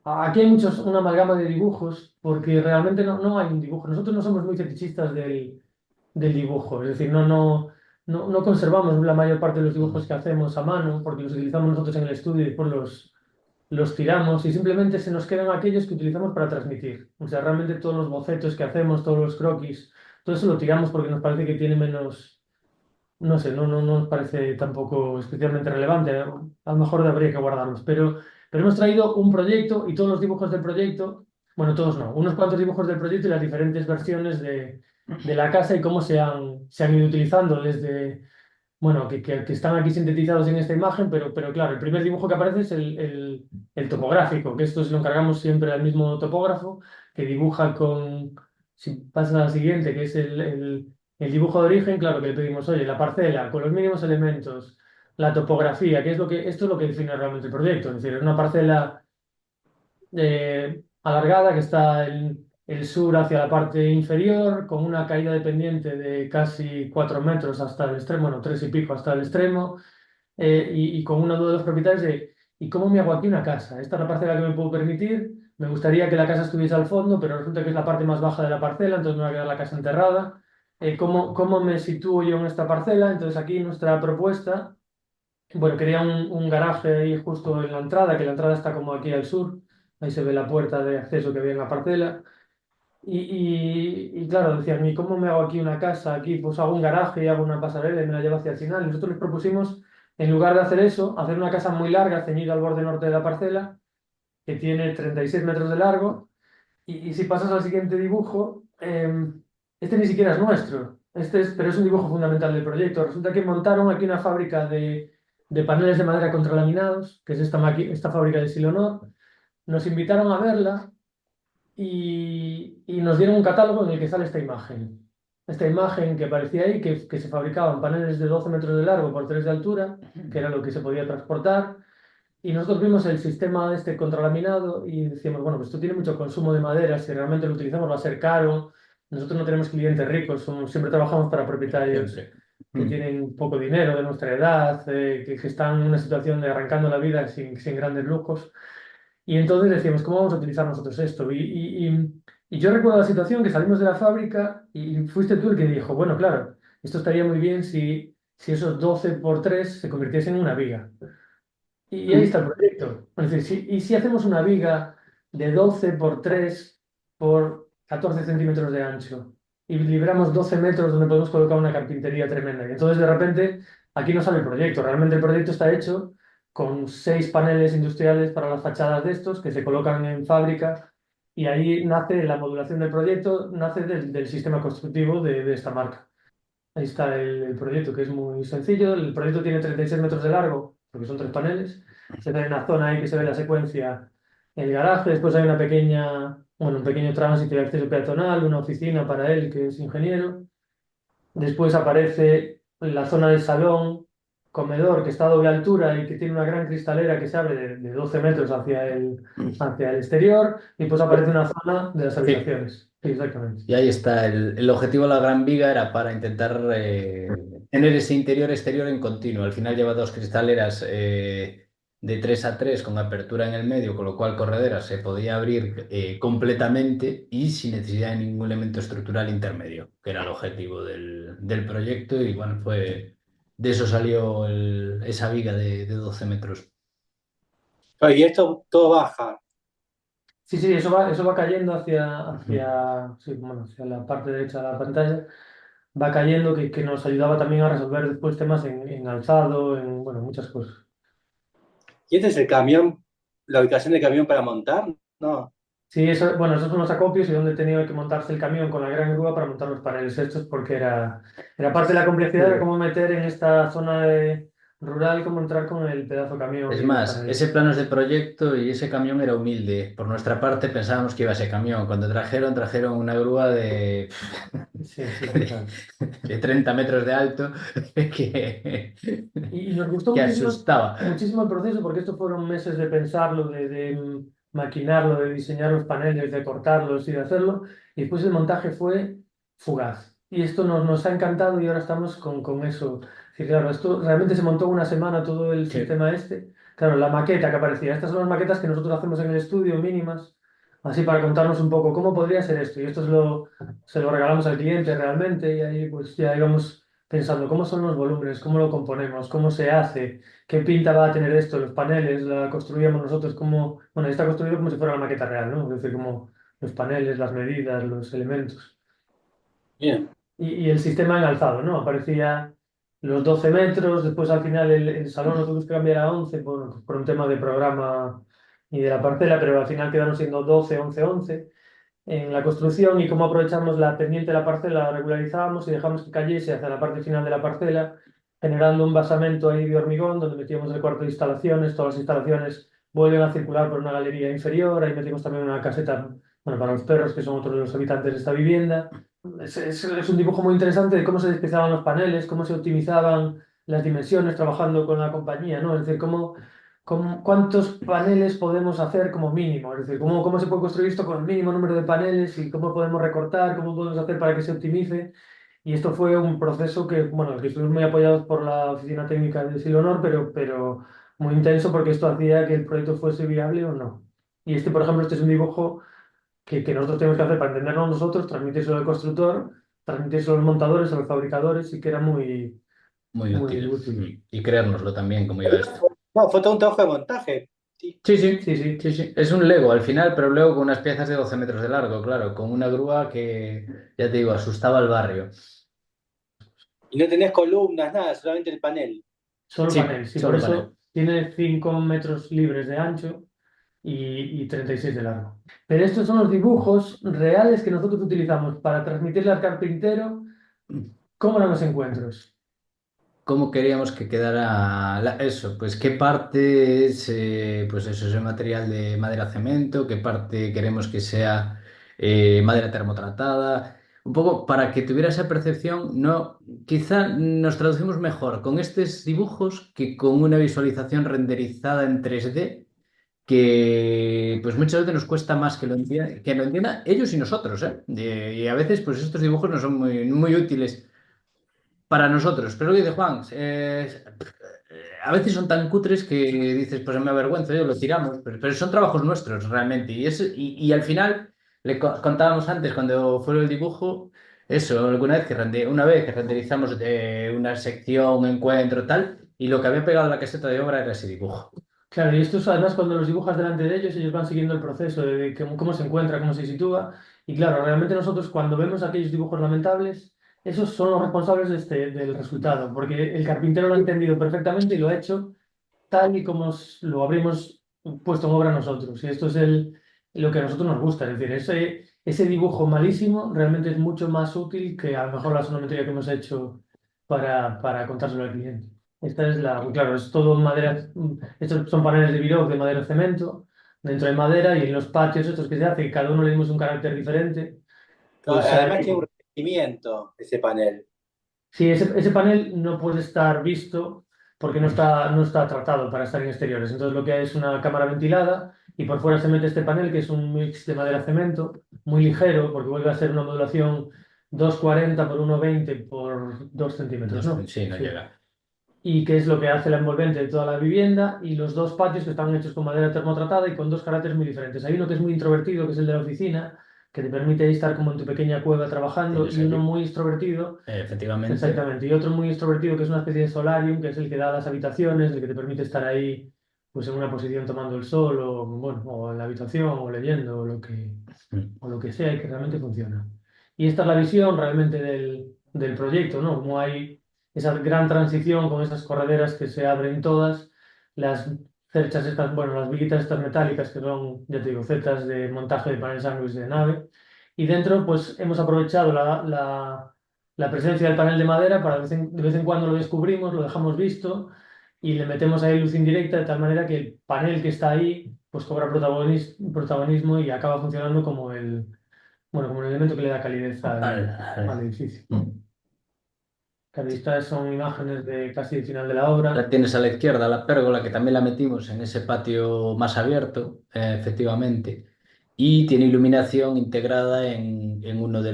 Aquí hay una amalgama de dibujos porque realmente no hay un dibujo. Nosotros no somos muy fetichistas del dibujo, es decir, no conservamos la mayor parte de los dibujos que hacemos a mano porque los utilizamos nosotros en el estudio y después los tiramos y simplemente se nos quedan aquellos que utilizamos para transmitir. O sea, realmente todos los bocetos que hacemos, todos los croquis, todo eso lo tiramos porque nos parece que tiene menos, no sé, no nos parece tampoco especialmente relevante. A lo mejor habría que guardarlos, pero hemos traído un proyecto y todos los dibujos del proyecto, bueno, todos no, unos cuantos dibujos del proyecto y las diferentes versiones de la casa y cómo se han ido utilizando desde bueno, que están aquí sintetizados en esta imagen, pero claro, el primer dibujo que aparece es el topográfico, que esto se lo encargamos siempre al mismo topógrafo, que dibuja si pasa a la siguiente, que es el dibujo de origen, claro, que le pedimos, oye, la parcela, con los mínimos elementos, la topografía, esto es lo que define realmente el proyecto, es decir, es una parcela alargada que está el sur hacia la parte inferior, con una caída de pendiente de casi 4 metros hasta el extremo, bueno, 3 y pico hasta el extremo, y con una duda de los propietarios de, ¿y cómo me hago aquí una casa? Esta es la parcela que me puedo permitir, me gustaría que la casa estuviese al fondo, pero resulta que es la parte más baja de la parcela, entonces me va a quedar la casa enterrada. ¿Cómo me sitúo yo en esta parcela? Entonces aquí nuestra propuesta, bueno, quería un garaje ahí justo en la entrada, que la entrada está como aquí al sur, ahí se ve la puerta de acceso que había en la parcela. Y claro, decían, ¿y cómo me hago aquí una casa? Aquí pues hago un garaje y hago una pasarela y me la llevo hacia el final. Y nosotros les propusimos, en lugar de hacer eso, hacer una casa muy larga, ceñida al borde norte de la parcela, que tiene 36 metros de largo. Y si pasas al siguiente dibujo, este ni siquiera es nuestro. Pero es un dibujo fundamental del proyecto. Resulta que montaron aquí una fábrica de paneles de madera contralaminados, que es esta fábrica de Silonor. Nos invitaron a verla y nos dieron un catálogo en el que sale esta imagen. Esta imagen que aparecía ahí, que se fabricaban paneles de 12 metros de largo por 3 de altura, que era lo que se podía transportar. Y nosotros vimos el sistema este contralaminado y decíamos, bueno, pues esto tiene mucho consumo de madera, si realmente lo utilizamos va a ser caro. Nosotros no tenemos clientes ricos, siempre trabajamos para propietarios Siempre. que tienen poco dinero de nuestra edad, que están en una situación de arrancando la vida sin grandes lujos. Y entonces decíamos, ¿cómo vamos a utilizar nosotros esto? Y yo recuerdo la situación que salimos de la fábrica y fuiste tú el que dijo, bueno, claro, esto estaría muy bien si esos 12 por 3 se convirtiesen en una viga. Y ahí está el proyecto. Es decir, ¿y si hacemos una viga de 12 por 3 por 14 centímetros de ancho y libramos 12 metros donde podemos colocar una carpintería tremenda? Y entonces de repente aquí no sale el proyecto. Realmente el proyecto está hecho con 6 paneles industriales para las fachadas de estos que se colocan en fábrica y ahí nace la modulación del proyecto, nace del sistema constructivo de esta marca. Ahí está el proyecto, que es muy sencillo. El proyecto tiene 36 metros de largo, porque son 3 paneles. Se ve una zona ahí que se ve la secuencia, el garaje, después hay un pequeño tránsito de acceso peatonal, una oficina para él, que es ingeniero. Después aparece la zona del salón, comedor, que está a doble altura y que tiene una gran cristalera que se abre de 12 metros hacia el exterior. Y pues aparece una zona de las Sí. habitaciones. Sí, exactamente. Y ahí está, el objetivo de la Gran Viga era para intentar tener ese interior-exterior en continuo. Al final lleva dos cristaleras de 3 a 3 con apertura en el medio, con lo cual corredera se podía abrir completamente y sin necesidad de ningún elemento estructural intermedio, que era el objetivo del proyecto. Y bueno, de eso salió esa viga de 12 metros. Y esto todo baja. Sí, sí, eso va cayendo sí, bueno, hacia la parte derecha de la pantalla. Va cayendo que nos ayudaba también a resolver después temas en alzado, bueno, muchas cosas. ¿Y este es el camión, la ubicación del camión para montar? No. Sí, bueno, esos son los acopios y donde tenía que montarse el camión con la gran grúa para montar los paneles estos, porque era parte de la complejidad de cómo meter en esta zona rural, cómo entrar con el pedazo camión Es y los más, paneles. ese plano es de proyecto y ese camión era humilde. Por nuestra parte pensábamos que iba ese camión. Cuando trajeron una grúa Sí, sí, de, total. de 30 metros de alto que, Y nos gustó que muchísimo, asustaba. muchísimo el proceso porque estos fueron meses de pensarlo, de maquinarlo, de diseñar los paneles, de cortarlos y de hacerlo. Y después el montaje fue fugaz. Y esto nos ha encantado y ahora estamos con eso. Sí, claro, esto realmente se montó una semana todo el Sí. sistema este. Claro, la maqueta que aparecía. Estas son las maquetas que nosotros hacemos en el estudio, mínimas, así para contarnos un poco cómo podría ser esto. Y esto se lo regalamos al cliente realmente y ahí pues ya íbamos pensando cómo son los volúmenes, cómo lo componemos, cómo se hace, qué pinta va a tener esto, los paneles, la construíamos nosotros como, bueno, está construido como si fuera la maqueta real, ¿no? Es decir, como los paneles, las medidas, los elementos. Bien. Y el sistema en alzado, ¿no? Aparecía los 12 metros, después al final el salón lo tuvimos que cambiar a 11 por un tema de programa y de la parcela, pero al final quedaron siendo 12 11 11 en la construcción y cómo aprovechamos la pendiente de la parcela, la regularizábamos y dejamos que cayese hacia la parte final de la parcela, generando un basamento ahí de hormigón donde metíamos el cuarto de instalaciones, todas las instalaciones vuelven a circular por una galería inferior, ahí metimos también una caseta, bueno, para los perros, que son otros de los habitantes de esta vivienda. Es un dibujo muy interesante de cómo se despezaban los paneles, cómo se optimizaban las dimensiones trabajando con la compañía, ¿no? Es decir, cuántos paneles podemos hacer como mínimo, es decir, cómo se puede construir esto con el mínimo número de paneles y cómo podemos recortar, cómo podemos hacer para que se optimice. Y esto fue un proceso que, bueno, que estuvimos muy apoyados por la oficina técnica de Silonor, pero muy intenso porque esto hacía que el proyecto fuese viable o no. Y este, por ejemplo, este es un dibujo que nosotros tenemos que hacer para entendernos nosotros, transmitírselo al constructor, transmitírselo a los montadores, a los fabricadores, y que era muy, Muy muy útil. útil. Y creérnoslo también, como iba esto. No, fue todo un trabajo de montaje. Sí. Sí, sí, Sí, sí. sí, sí. Es un Lego al final, pero luego con unas piezas de 12 metros de largo, claro, con una grúa que, ya te digo, asustaba al barrio. Y no tenés columnas, nada, solamente el panel. Solo Sí, panel, sí, por solo panel. eso tiene 5 metros libres de ancho y 36 de largo. Pero estos son los dibujos reales que nosotros utilizamos para transmitirle al carpintero ¿Cómo eran los encuentros? ¿Cómo queríamos que quedara eso? Pues qué parte es, pues eso, ese material de madera cemento, qué parte queremos que sea madera termotratada, un poco para que tuviera esa percepción, no, quizá nos traducimos mejor con estos dibujos que con una visualización renderizada en 3D, que pues muchas veces nos cuesta más que lo entiendan ellos y nosotros, ¿eh? Y a veces pues estos dibujos no son muy útiles para nosotros. Pero lo que dice Juan, a veces son tan cutres que dices, pues me avergüenza, yo lo tiramos, pero son trabajos nuestros realmente. Y al final, contábamos antes cuando fue el dibujo, eso, una vez que renderizamos una sección, un encuentro, tal, y lo que había pegado a la caseta de obra era ese dibujo. Claro, y esto es además cuando los dibujas delante de ellos, ellos van siguiendo el proceso de cómo se encuentra, cómo se sitúa. Y claro, realmente nosotros cuando vemos aquellos dibujos lamentables, esos son los responsables del resultado, porque el carpintero lo ha entendido perfectamente y lo ha hecho tal y como lo habríamos puesto en obra nosotros. Y esto es lo que a nosotros nos gusta. Es decir, ese dibujo malísimo realmente es mucho más útil que a lo mejor la sonometría que hemos hecho para contárselo al cliente. Esta es claro, es todo madera. Estos son paneles de Biroc de madera cemento. Dentro de madera y en los patios estos que se hace, cada uno le dimos un carácter diferente. Pues Además tiene un revestimiento ese panel. sí, ese panel no puede estar visto porque no está tratado para estar en exteriores. Entonces lo que hay es una cámara ventilada y por fuera se mete este panel que es un mix de madera-cemento, muy ligero porque vuelve a ser una modulación 240 por 120 por 2 centímetros, ¿no? Sí, no Sí. llega. Y que es lo que hace la envolvente de toda la vivienda y los dos patios que están hechos con madera termotratada y con dos caracteres muy diferentes. Hay uno que es muy introvertido, que es el de la oficina, que te permite ahí estar como en tu pequeña cueva trabajando, Tienes y uno aquí, muy extrovertido. efectivamente. Exactamente. Y otro muy extrovertido que es una especie de solarium, que es el que da las habitaciones, el que te permite estar ahí pues en una posición tomando el sol o, bueno, o en la habitación o leyendo o lo que sea y que realmente funciona. Y esta es la visión realmente del proyecto, ¿no? Como hay esa gran transición con esas correderas que se abren todas, las cerchas estas, bueno, las viguitas estas metálicas que son, ya te digo, zetas de montaje de paneles ángulos de nave. Y dentro pues hemos aprovechado la presencia del panel de madera para de vez en cuando lo descubrimos, lo dejamos visto y le metemos ahí luz indirecta de tal manera que el panel que está ahí pues cobra protagonismo y acaba funcionando como el elemento que le da calidez al edificio. Claro, y estas son imágenes de casi el final de la La obra. tienes a la izquierda, la pérgola, que también la metimos en ese patio más abierto, efectivamente. Y tiene iluminación integrada en uno de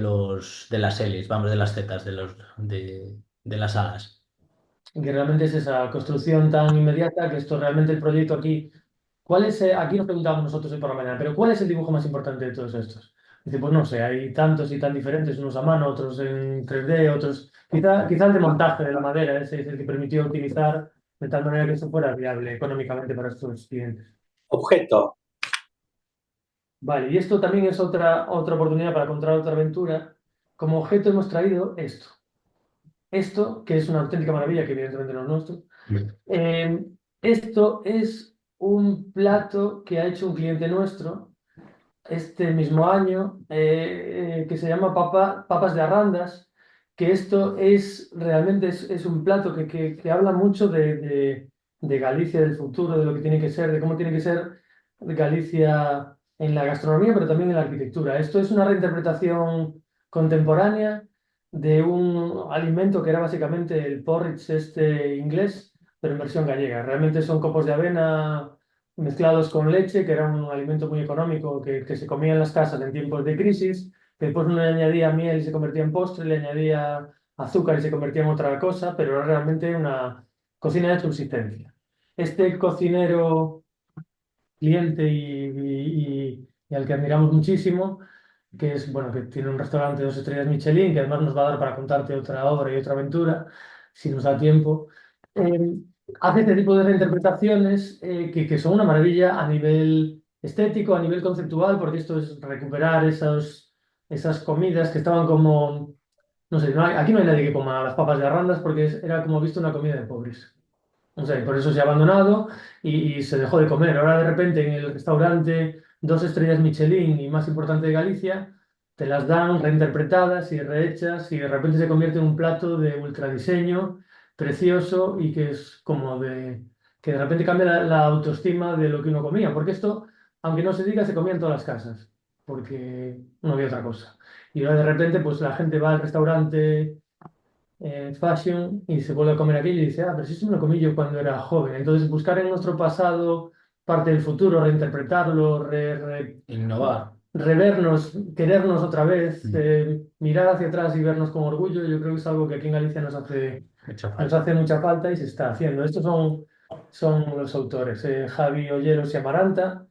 las hélices, vamos, de las zetas de las alas. Que realmente es esa construcción tan inmediata que esto realmente el proyecto aquí. Aquí nos preguntábamos nosotros hoy por la mañana, pero ¿cuál es el dibujo más importante de todos estos? Dice, pues no sé, hay tantos y tan diferentes, unos a mano, otros en 3D, otros. Quizá el de montaje de la madera, ese es el que permitió utilizar de tal manera que eso fuera viable económicamente para estos clientes. Objeto. Vale, y esto también es otra oportunidad para contar otra aventura. Como objeto hemos traído esto. Esto, que es una auténtica maravilla, que evidentemente no es nuestro. Eh, Esto es un plato que ha hecho un cliente nuestro este mismo año, que se llama papas de arrandas, que esto realmente es un plato que habla mucho de Galicia del futuro, de lo que tiene que ser, de cómo tiene que ser Galicia en la gastronomía, pero también en la arquitectura. Esto es una reinterpretación contemporánea de un alimento que era básicamente el porridge este inglés, pero en versión gallega. Realmente son copos de avena mezclados con leche, que era un alimento muy económico que se comía en las casas en tiempos de crisis, que después uno le añadía miel y se convertía en postre, le añadía azúcar y se convertía en otra cosa, pero era realmente una cocina de subsistencia. Este cocinero cliente y al que admiramos muchísimo, que es, bueno, que tiene un restaurante de 2 estrellas Michelin, que además nos va a dar para contarte otra obra y otra aventura, si nos da tiempo. Eh, Hace este tipo de reinterpretaciones que son una maravilla a nivel estético, a nivel conceptual, porque esto es recuperar esas comidas que estaban como, no sé, aquí no hay nadie que coma las papas de arrandas porque era como visto una comida de pobres. O sea, y por eso se ha abandonado y se dejó de comer. Ahora de repente en el restaurante 2 estrellas Michelin y más importante de Galicia, te las dan reinterpretadas y rehechas y de repente se convierte en un plato de ultradiseño precioso y que es como que de repente cambia la autoestima de lo que uno comía, porque esto, aunque no se diga, se comía en todas las casas, porque no había otra cosa. Y ahora de repente pues la gente va al restaurante fashion y se vuelve a comer aquello y dice, ah, pero si eso me lo comí yo cuando era joven. Entonces buscar en nuestro pasado parte del futuro, reinterpretarlo, Innovar. revernos, querernos otra vez, Mm. mirar hacia atrás y vernos con orgullo, yo creo que es algo que aquí en Galicia Mucha nos falta. hace mucha falta y se está haciendo. Estos son los autores, Javi Olleros y Amaranta,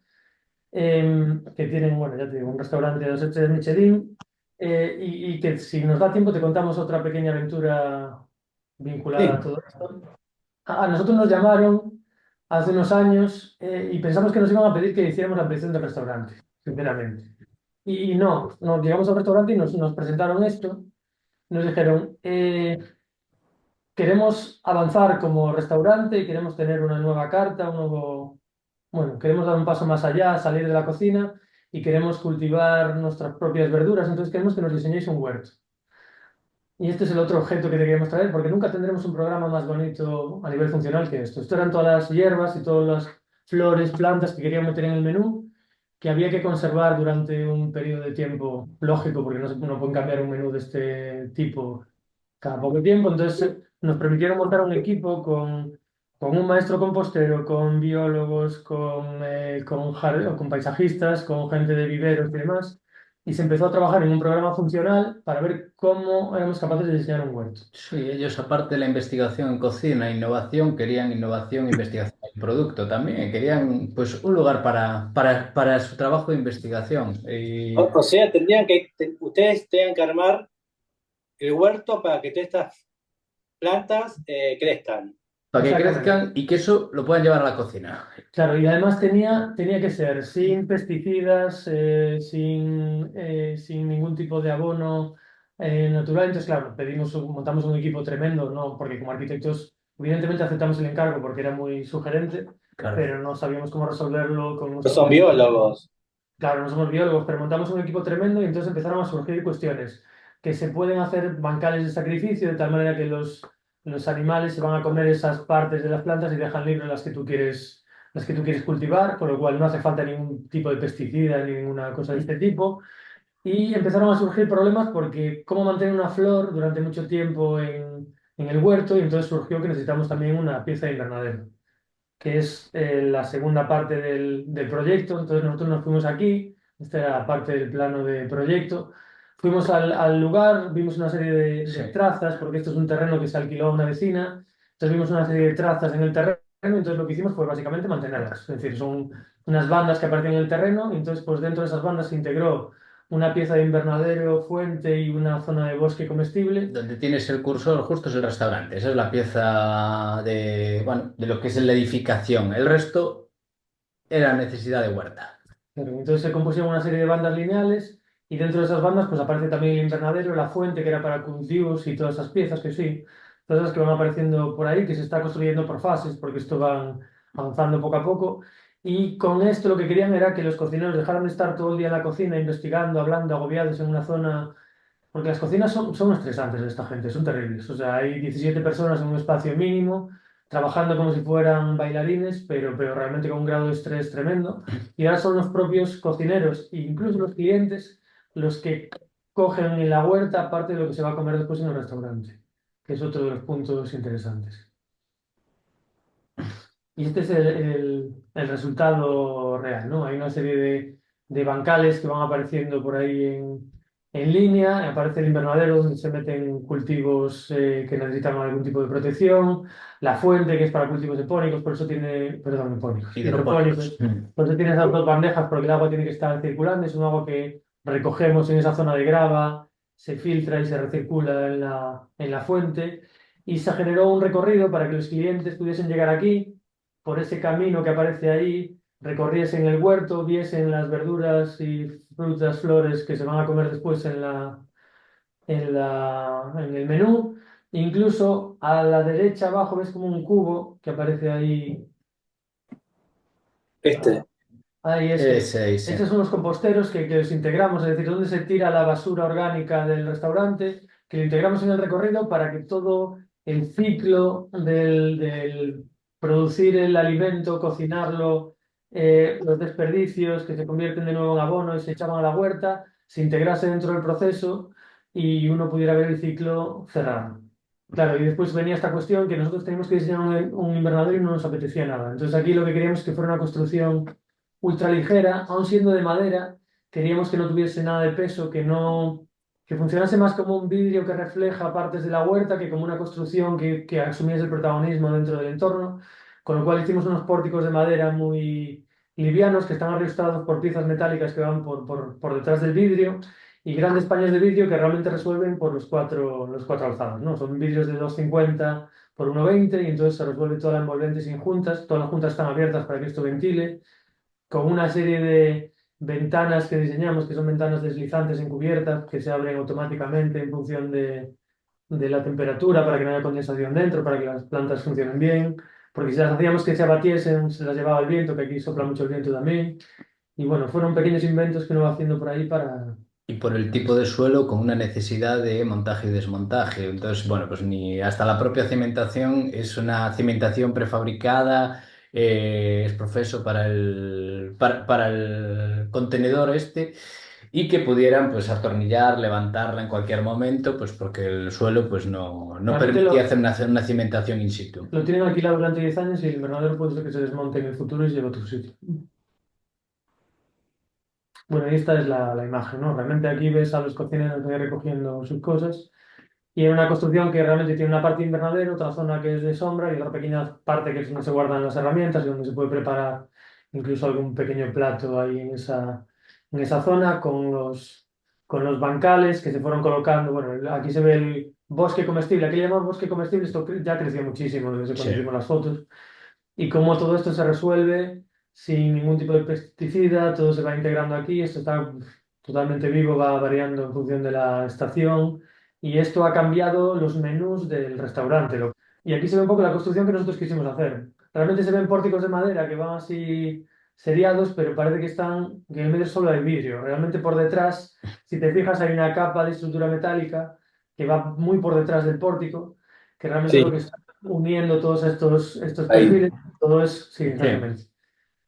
que tienen, bueno, ya te digo, un restaurante de 2 estrellas Michelin, y que si nos da tiempo te contamos otra pequeña aventura vinculada a Sí, todo esto. A nosotros nos llamaron hace unos años y pensamos que nos iban a pedir que hiciéramos la petición del restaurante, sinceramente. Y no, nos llegamos al restaurante y nos presentaron esto. Nos dijeron, queremos avanzar como restaurante y queremos tener una nueva carta, un nuevo... Bueno, queremos dar un paso más allá, salir de la cocina y queremos cultivar nuestras propias verduras. Entonces queremos que nos diseñéis un huerto. Y este es el otro objeto que te queremos traer, porque nunca tendremos un programa más bonito a nivel funcional que esto. Esto eran todas las hierbas y todas las flores, plantas que queríamos meter en el menú, que había que conservar durante un periodo de tiempo lógico, porque no pueden cambiar un menú de este tipo cada poco tiempo. Entonces nos permitieron montar un equipo con un maestro compostero, con biólogos, con paisajistas, con gente de viveros y demás. Y se empezó a trabajar en un programa funcional para ver cómo éramos capaces de diseñar un huerto. sí, ellos aparte de la investigación en cocina, innovación, querían innovación, investigación en producto también, querían pues un lugar para su trabajo de investigación. O, Y o sea, ustedes tengan que armar el huerto para que todas estas plantas crezcan. para que Exactamente. crezcan y que eso lo puedan llevar a la cocina. Claro, y además tenía que ser sin pesticidas, sin ningún tipo de abono natural. Entonces, claro, montamos un equipo tremendo, ¿no? Porque como arquitectos, evidentemente aceptamos el encargo porque era muy sugerente, Claro. pero no sabíamos cómo resolverlo con No nuestro son propio. biólogos. Claro, no somos biólogos, pero montamos un equipo tremendo y entonces empezaron a surgir cuestiones que se pueden hacer bancales de sacrificio de tal manera que los animales se van a comer esas partes de las plantas y dejan libres las que tú quieres cultivar, con lo cual no hace falta ningún tipo de pesticida ni ninguna cosa de este tipo. Y empezaron a surgir problemas porque cómo mantener una flor durante mucho tiempo en el huerto y entonces surgió que necesitamos también una pieza de invernadero que es la segunda parte del proyecto. Entonces nosotros nos fuimos aquí, esta era parte del plano de proyecto. Fuimos al lugar, vimos una serie de Sí. trazas, porque esto es un terreno que se alquiló a una vecina. Entonces vimos una serie de trazas en el terreno, entonces lo que hicimos fue básicamente mantenerlas. Es decir, son unas bandas que aparecen en el terreno, y entonces pues dentro de esas bandas se integró una pieza de invernadero, fuente y una zona de bosque comestible. Donde tienes el cursor justo es el restaurante. Esa es la pieza de, bueno, de lo que es la edificación. El resto era necesidad de huerta. Claro, entonces se compusieron una serie de bandas lineales y dentro de esas bandas pues aparece también el invernadero, la fuente que era para cultivos y todas esas piezas que sí, todas las que van apareciendo por ahí, que se está construyendo por fases porque esto van avanzando poco a poco. Y con esto lo que querían era que los cocineros dejaran de estar todo el día en la cocina investigando, hablando, agobiados en una zona, porque las cocinas son estresantes de esta gente, son terribles. O sea, hay 17 personas en un espacio mínimo, trabajando como si fueran bailarines, pero realmente con un grado de estrés tremendo. Y ahora son los propios cocineros e incluso los clientes los que cogen en la huerta parte de lo que se va a comer después en el restaurante, que es otro de los puntos interesantes. Y este es el resultado real, ¿no? Hay una serie de bancales que van apareciendo por ahí en línea, aparece el invernadero donde se meten cultivos que necesitan algún tipo de protección, la fuente que es para cultivos hipónicos, por eso tiene, perdón, Hidropónicos. hidropónicos, por eso tiene esas dos bandejas porque el agua tiene que estar circulando, es un agua que recogemos en esa zona de grava, se filtra y se recircula en la fuente. Y se generó un recorrido para que los clientes pudiesen llegar aquí por ese camino que aparece ahí, recorriesen el huerto, viesen las verduras y frutas, flores que se van a comer después en el menú. Incluso a la derecha abajo ves como un cubo que aparece ahí. Este. Ahí Ese, ese. estos son los composteros que los integramos, es decir, donde se tira la basura orgánica del restaurante, que lo integramos en el recorrido para que todo el ciclo del producir el alimento, cocinarlo, los desperdicios que se convierten de nuevo en abono y se echaban a la huerta, se integrase dentro del proceso y uno pudiera ver el ciclo cerrado. Claro, y después venía esta cuestión que nosotros teníamos que diseñar un invernadero y no nos apetecía nada. Entonces aquí lo que queríamos es que fuera una construcción ultraligera, aun siendo de madera, queríamos que no tuviese nada de peso, que funcionase más como un vidrio que refleja partes de la huerta que como una construcción que asumiese el protagonismo dentro del entorno, con lo cual hicimos unos pórticos de madera muy livianos que están arrastrados por piezas metálicas que van por detrás del vidrio y grandes paños de vidrio que realmente resuelven por los cuatro alzados, ¿no? Son vidrios de 2,50 por 1,20 y entonces se resuelve toda la envolvente sin juntas, todas las juntas están abiertas para que esto ventile con una serie de ventanas que diseñamos, que son ventanas deslizantes encubiertas, que se abren automáticamente en función de la temperatura para que no haya condensación dentro, para que las plantas funcionen bien, porque si las hacíamos que se abatiesen, se las llevaba el viento, que aquí sopla mucho el viento también. Y bueno, fueron pequeños inventos que uno va haciendo por ahí para... Y por el tipo de suelo con una necesidad de montaje y desmontaje. Entonces, bueno, pues ni hasta la propia cimentación es una cimentación prefabricada, es profeso para el contenedor este y que pudieran pues atornillar, levantarla en cualquier momento, pues porque el suelo pues no Realmente permitía hacer una cimentación in situ. lo tienen alquilado durante 10 años y el invernadero puede ser que se desmonte en el futuro y se lleve a otro sitio. Bueno, y esta es la imagen, ¿no? Realmente aquí ves a los cocineros ahí recogiendo sus cosas. Y era una construcción que realmente tiene una parte de invernadero, otra zona que es de sombra y otra pequeña parte que es donde se guardan las herramientas y donde se puede preparar incluso algún pequeño plato ahí en esa zona con los bancales que se fueron colocando. Bueno, aquí se ve el bosque comestible. Aquí le llamamos bosque comestible, esto ya creció muchísimo desde Sí. cuando hicimos las fotos. Y cómo todo esto se resuelve sin ningún tipo de pesticida, todo se va integrando aquí, esto está totalmente vivo, va variando en función de la estación y esto ha cambiado los menús del restaurante. Y aquí se ve un poco la construcción que nosotros quisimos hacer. Realmente se ven pórticos de madera que van así seriados, pero parece que en el medio solo hay vidrio. Realmente por detrás, si te fijas, hay una capa de estructura metálica que va muy por detrás del pórtico, que realmente es Sí, lo que está uniendo todos estos ahí. perfiles. Todo es, sí, Sí. exactamente.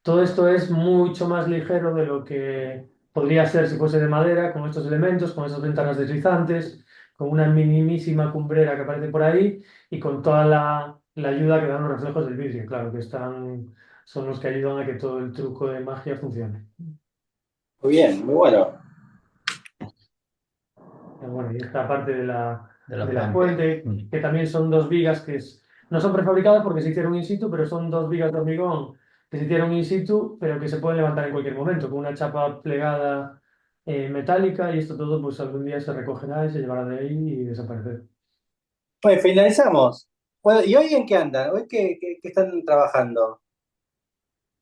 Todo esto es mucho más ligero de lo que podría ser si fuese de madera, con estos elementos, con esas ventanas deslizantes, con una minimísima cumbrera que aparece por ahí y con toda la ayuda que dan los reflejos del vidrio, claro, son los que ayudan a que todo el truco de magia funcione. Muy bien, muy bueno. Bueno, y esta parte de la, De la de la fuente. fuente, Mm. que también son dos vigas no son prefabricadas porque se hicieron in situ, pero son dos vigas de hormigón que se hicieron in situ, pero que se pueden levantar en cualquier momento, con una chapa plegada metálica, y esto todo pues algún día se recogerá y se llevará de ahí y desaparecerá. Pues finalizamos. Bueno, ¿y hoy en qué andan? ¿Hoy qué están trabajando?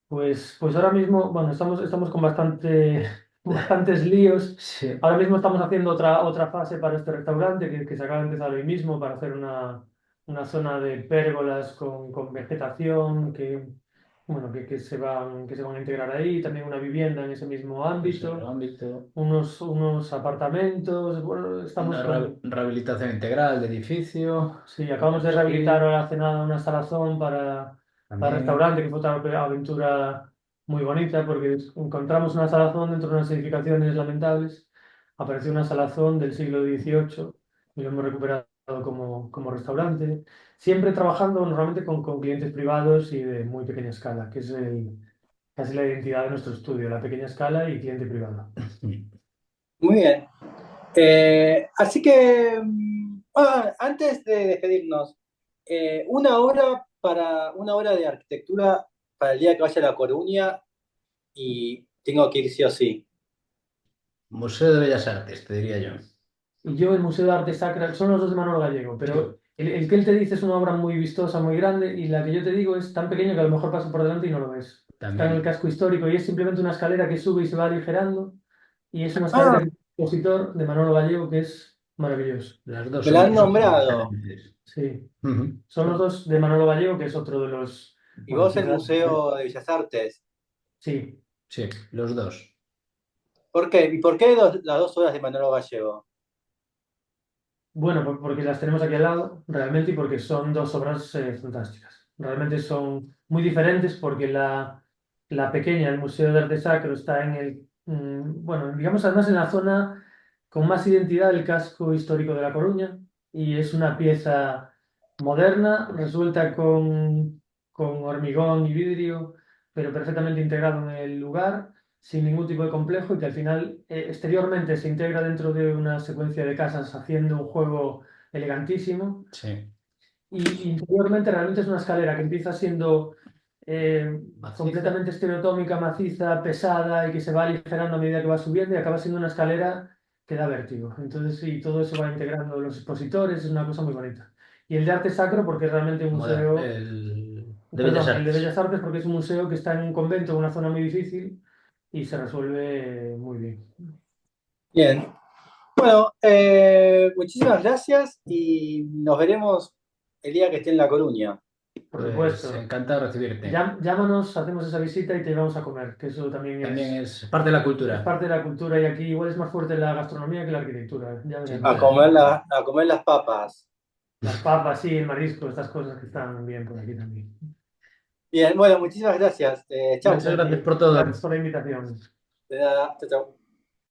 Pues ahora mismo, bueno, estamos con bastantes líos. Sí. Ahora mismo estamos haciendo otra fase para este restaurante que se acaba de empezar hoy mismo para hacer una zona de pérgolas con vegetación bueno, que se van a integrar ahí. También una vivienda en ese mismo Ese es el ámbito, ámbito. unos apartamentos. Bueno, estamos Una con... rehabilitación integral de edificio. Sí, acabamos de rehabilitar ahora hace nada una salazón para También. restaurante, que fue otra aventura muy bonita, porque encontramos una salazón dentro de unas edificaciones lamentables. Apareció una salazón del siglo XVIII y lo hemos recuperado como restaurante. Siempre trabajando normalmente con clientes privados y de muy pequeña escala, que es casi la identidad de nuestro estudio, la pequeña escala y cliente privado. Muy bien. Así que, antes de despedirnos, una hora de arquitectura para el día que vaya a La Coruña y tengo que ir sí o sí. Museo de Bellas Artes, te diría yo. Y yo, el Museo de Arte Sacra, son los dos de Manolo Gallego, Sí. pero el que él te dice es una obra muy vistosa, muy grande, y la que yo te digo es tan pequeña que a lo mejor pasa por delante y no lo ves. Está en el También. casco histórico y es simplemente una escalera que sube y se va aligerando, y es una escalera Ah, que es un compositor de Manolo Gallego que es maravilloso. Las dos me la son han súper nombrado. diferentes. Sí, Ujú. son los dos de Manolo Gallego, que es otro de los, Y bueno, vos el quizás, Museo de Bellas Artes. sí. Sí, los dos. ¿Por qué? ¿Y por qué las 2 obras de Manolo Gallego? Bueno, porque las tenemos aquí al lado, realmente, y porque son dos obras fantásticas. Realmente son muy diferentes porque la pequeña, el Museo de Arte Sacro, está en bueno, digamos además en la zona con más identidad del casco histórico de La Coruña, y es una pieza moderna, resuelta con hormigón y vidrio, pero perfectamente integrado en el lugar, sin ningún tipo de complejo, y que al final exteriormente se integra dentro de una secuencia de casas haciendo un juego elegantísimo, Sí. y interiormente realmente es una escalera que empieza siendo Maciza. completamente estereotómica, maciza, pesada, y que se va aligerando a medida que va subiendo, y acaba siendo una escalera que da vértigo. Entonces, sí, todo eso va integrando los expositores, es una cosa muy bonita. Y el de arte sacro porque es realmente un museo, El de Bellas perdón, el de Artes. Bellas Artes porque es un museo que está en un convento, en una zona muy difícil, y se resuelve muy bien. Bien. Bueno, muchísimas gracias y nos veremos el día que esté en La Coruña. Por Pues supuesto. encantado de recibirte. Llámanos, hacemos esa visita y te llevamos a comer, que eso también También es parte de la es cultura. parte de la cultura, y aquí igual es más fuerte la gastronomía que la arquitectura. Ya Sin veremos. duda. A comer las papas. Las papas, sí, el marisco, estas cosas que están bien por aquí también. Bien, bueno, muchísimas gracias. Chau. Muchas gracias Santi, por todo. gracias por la invitación. De nada, chau, chau.